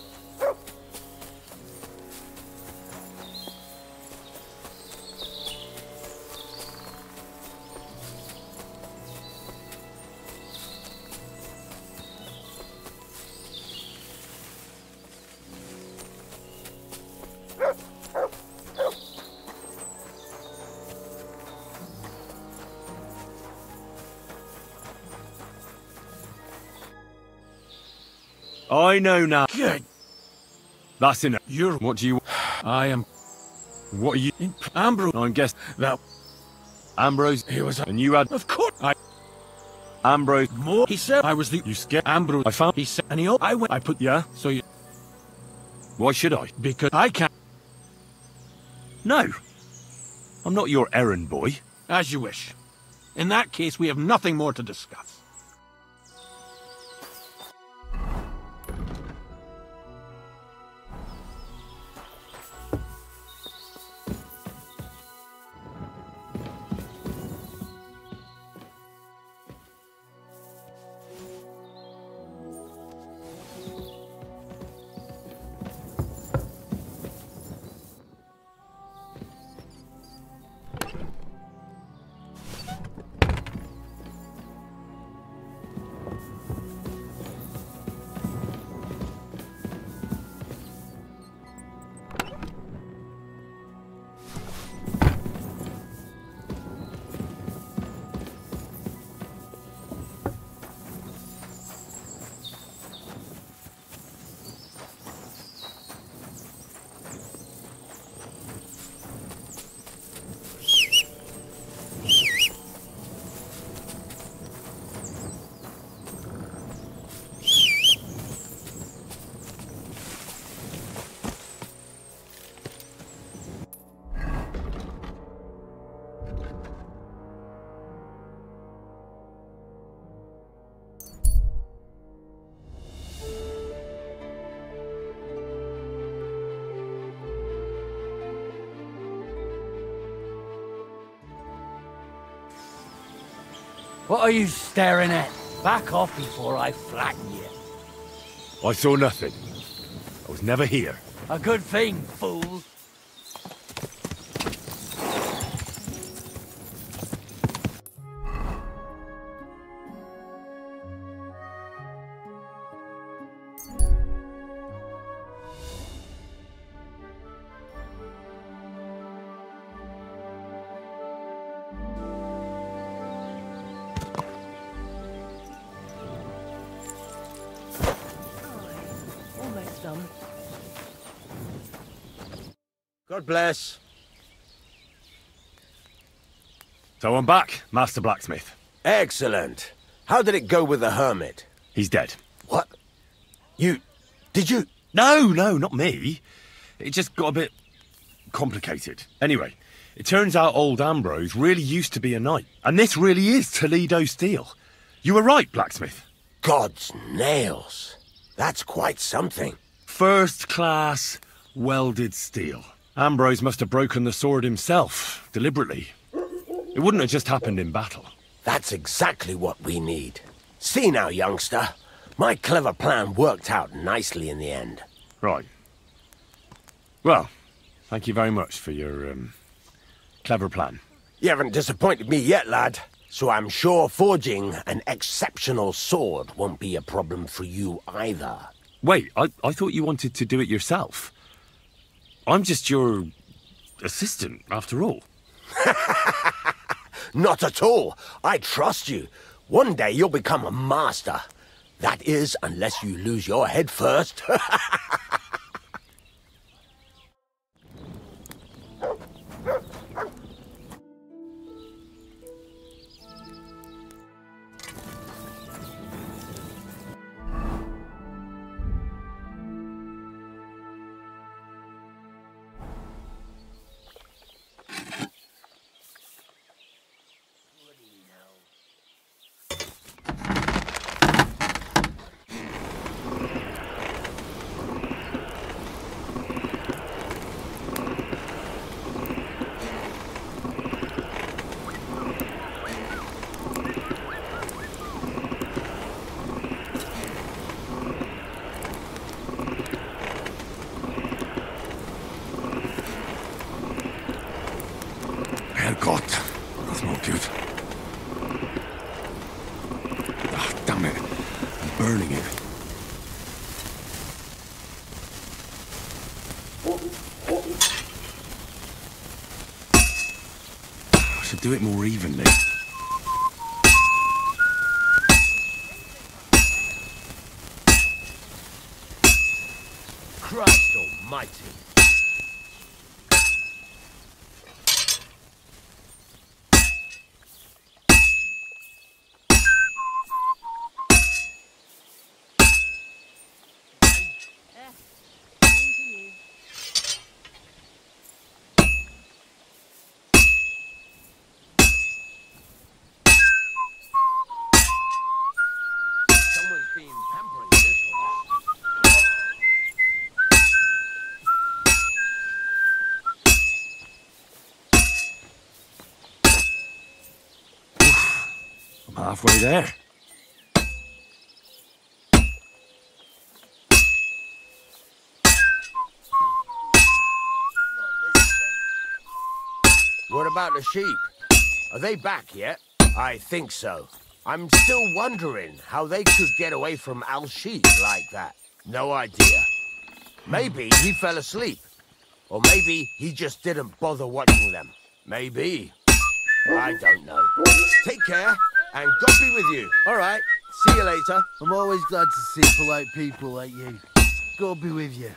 I know now. Good. That's enough. You're... What do you... I am... What are you... Ambrose. I guess... That... Ambrose... He was... And you had... Of course. I... Ambrose... More... He said I was the... You scared... Ambrose... I found... He said... And he... I went... I put... Yeah? So you... Why should I? Because I can't... No. I'm not your errand boy. As you wish. In that case, we have nothing more to discuss. What are you staring at? Back off before I flatten you. I saw nothing. I was never here. A good thing, fool. God bless. So I'm back, Master Blacksmith. Excellent. How did it go with the hermit? He's dead. What? Did you? No, not me. It just got a bit complicated. Anyway, it turns out old Ambrose really used to be a knight. And this really is Toledo steel. You were right, Blacksmith. God's nails. That's quite something. First class welded steel. Ambrose must have broken the sword himself, deliberately. It wouldn't have just happened in battle. That's exactly what we need. See now, youngster. My clever plan worked out nicely in the end. Right. Well, thank you very much for your, clever plan. You haven't disappointed me yet, lad. So I'm sure forging an exceptional sword won't be a problem for you either. Wait, I thought you wanted to do it yourself. I'm just your assistant, after all. Not at all. I trust you. One day you'll become a master. That is, unless you lose your head first. God, that's not good. Ah, damn it. I'm burning it. I should do it more evenly. Christ almighty. Halfway there. What about the sheep? Are they back yet? I think so. I'm still wondering how they could get away from Al's sheep like that. No idea. Maybe he fell asleep. Or maybe he just didn't bother watching them. Maybe. I don't know. Take care. And God be with you. All right. See you later. I'm always glad to see polite people like you. God be with you.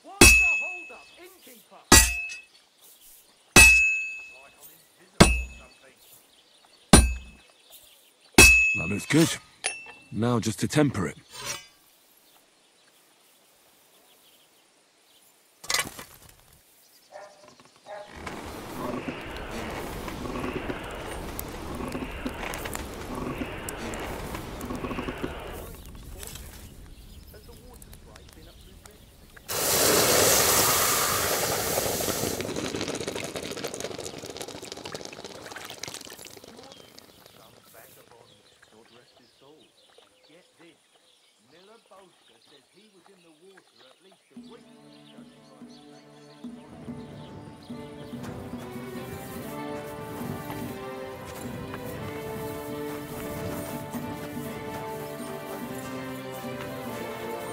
What's the hold-up, innkeeper? That looks good. Now just to temper it.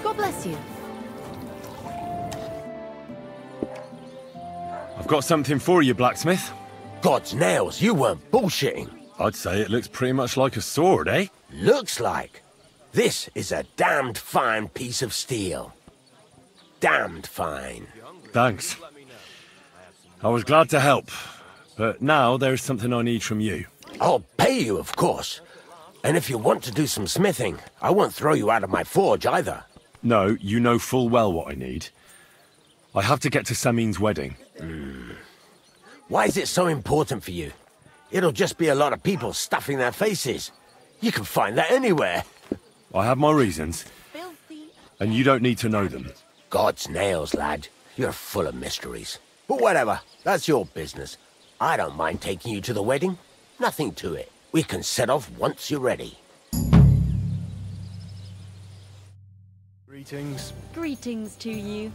God bless you. I've got something for you, blacksmith. God's nails, you weren't bullshitting. I'd say it looks pretty much like a sword, eh? Looks like. This is a damned fine piece of steel. Damned fine. Thanks. I was glad to help, but now there's something I need from you. I'll pay you, of course. And if you want to do some smithing, I won't throw you out of my forge either. No, you know full well what I need. I have to get to Samin's wedding. Why is it so important for you? It'll just be a lot of people stuffing their faces. You can find that anywhere. I have my reasons, and you don't need to know them. God's nails, lad. You're full of mysteries. But whatever, that's your business. I don't mind taking you to the wedding. Nothing to it. We can set off once you're ready. Greetings. Greetings to you.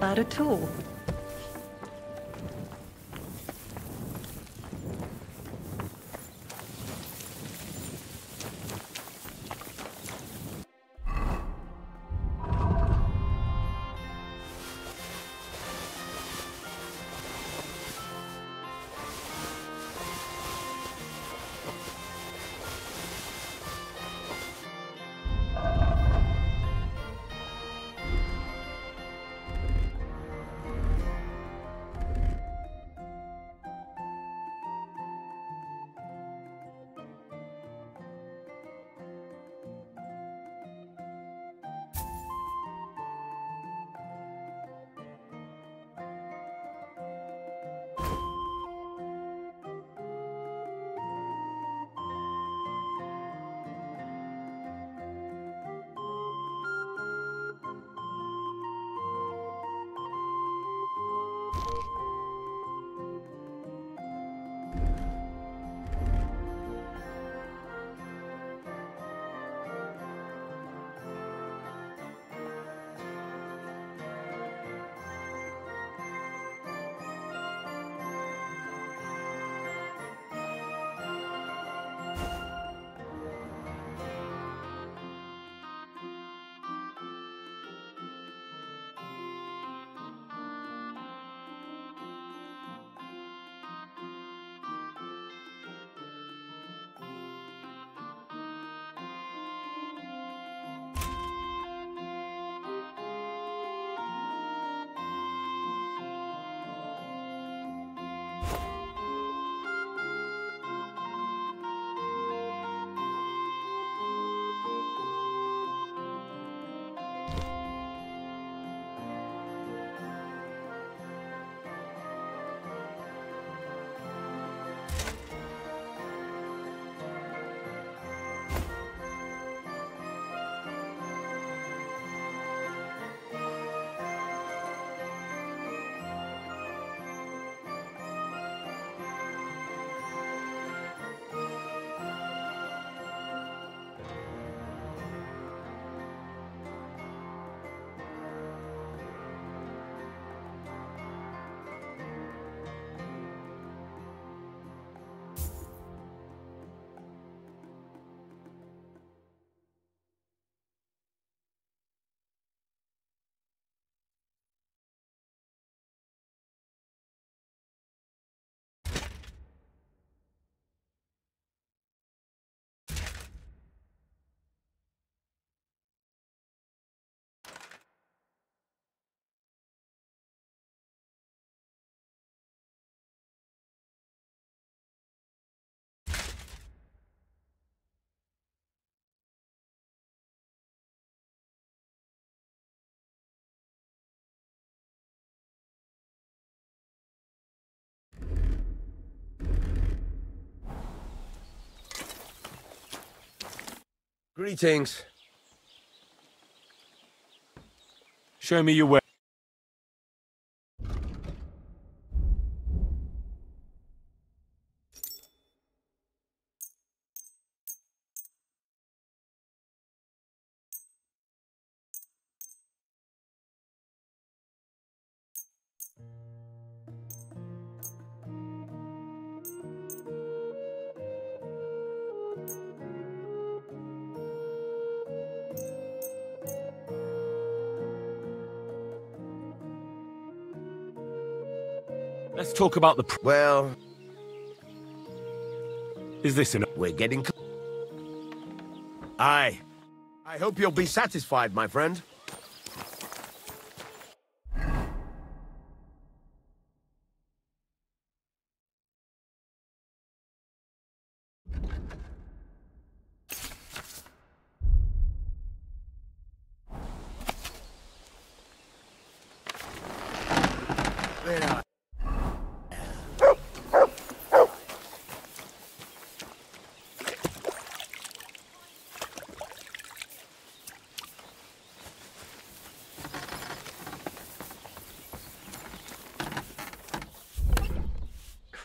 not bad at all. Greetings. Show me your way. Let's talk about the... Well... Is this enough? We're getting... Aye. I hope you'll be satisfied, my friend.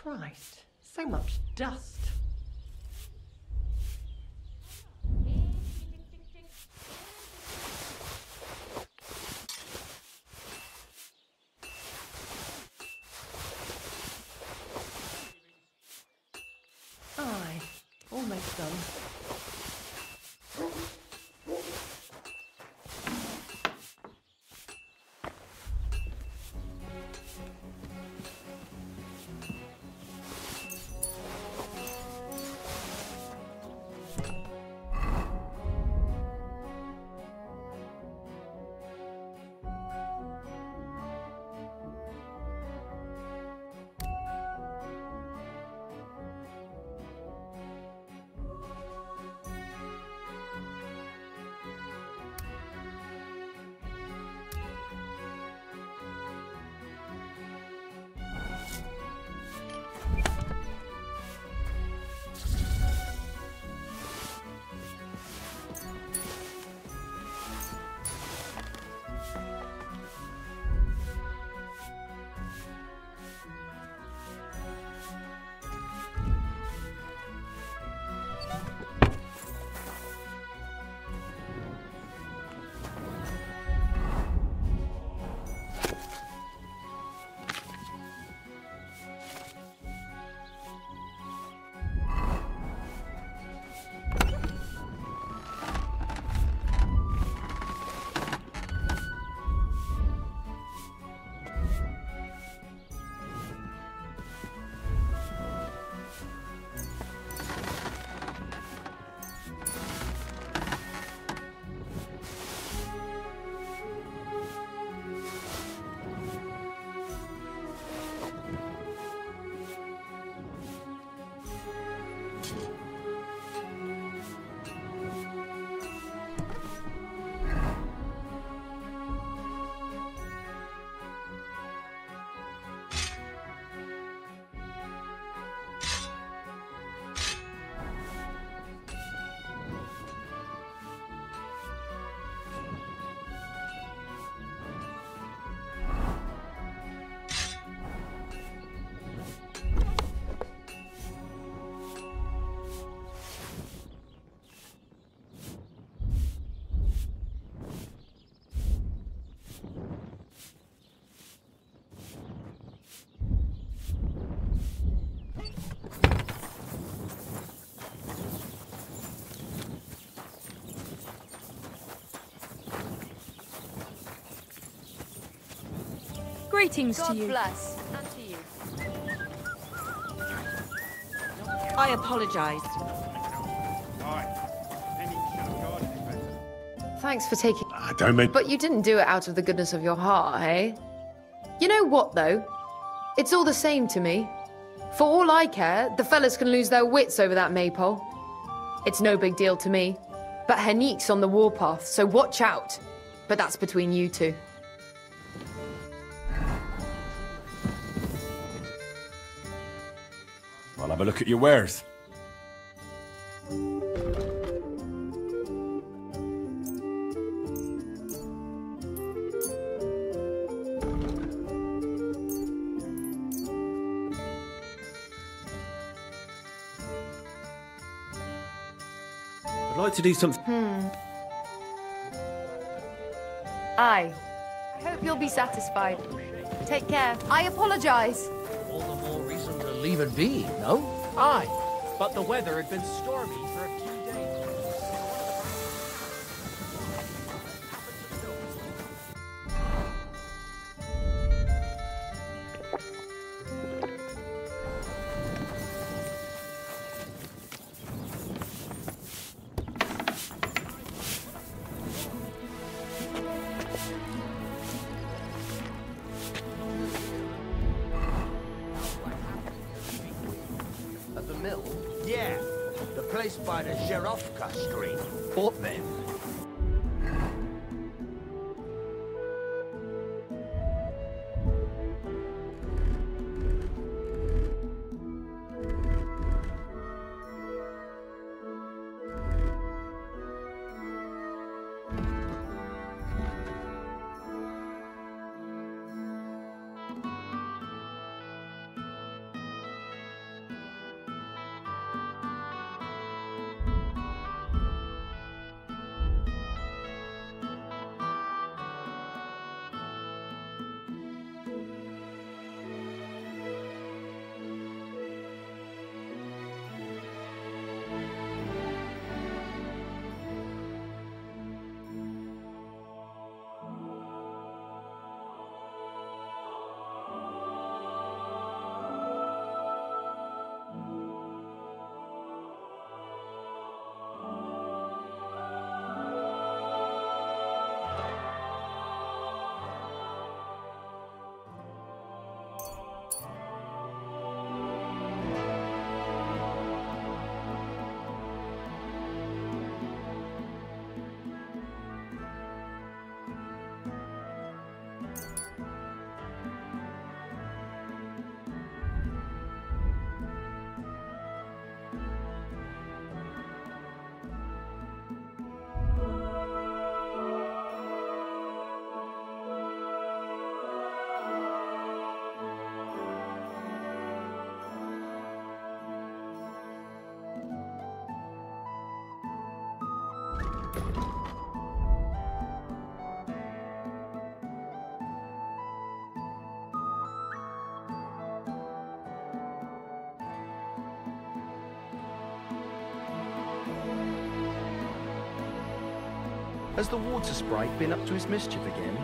Christ, so much dust. almost done. Greetings God to you. bless. And to you. I apologize. Thanks for taking... don't make... But you didn't do it out of the goodness of your heart, hey? You know what, though? It's all the same to me. For all I care, the fellas can lose their wits over that maypole. It's no big deal to me. But Henique's on the warpath, so watch out. But that's between you two. I'll have a look at your wares. I'd like to do something. Aye. I hope you'll be satisfied. Take care. I apologize. All the more reason to leave it be, no? Aye, but the weather had been stormy for a few days. At the mill? Yeah. The place by the Zherovka Street. What then? Has the water sprite been up to his mischief again?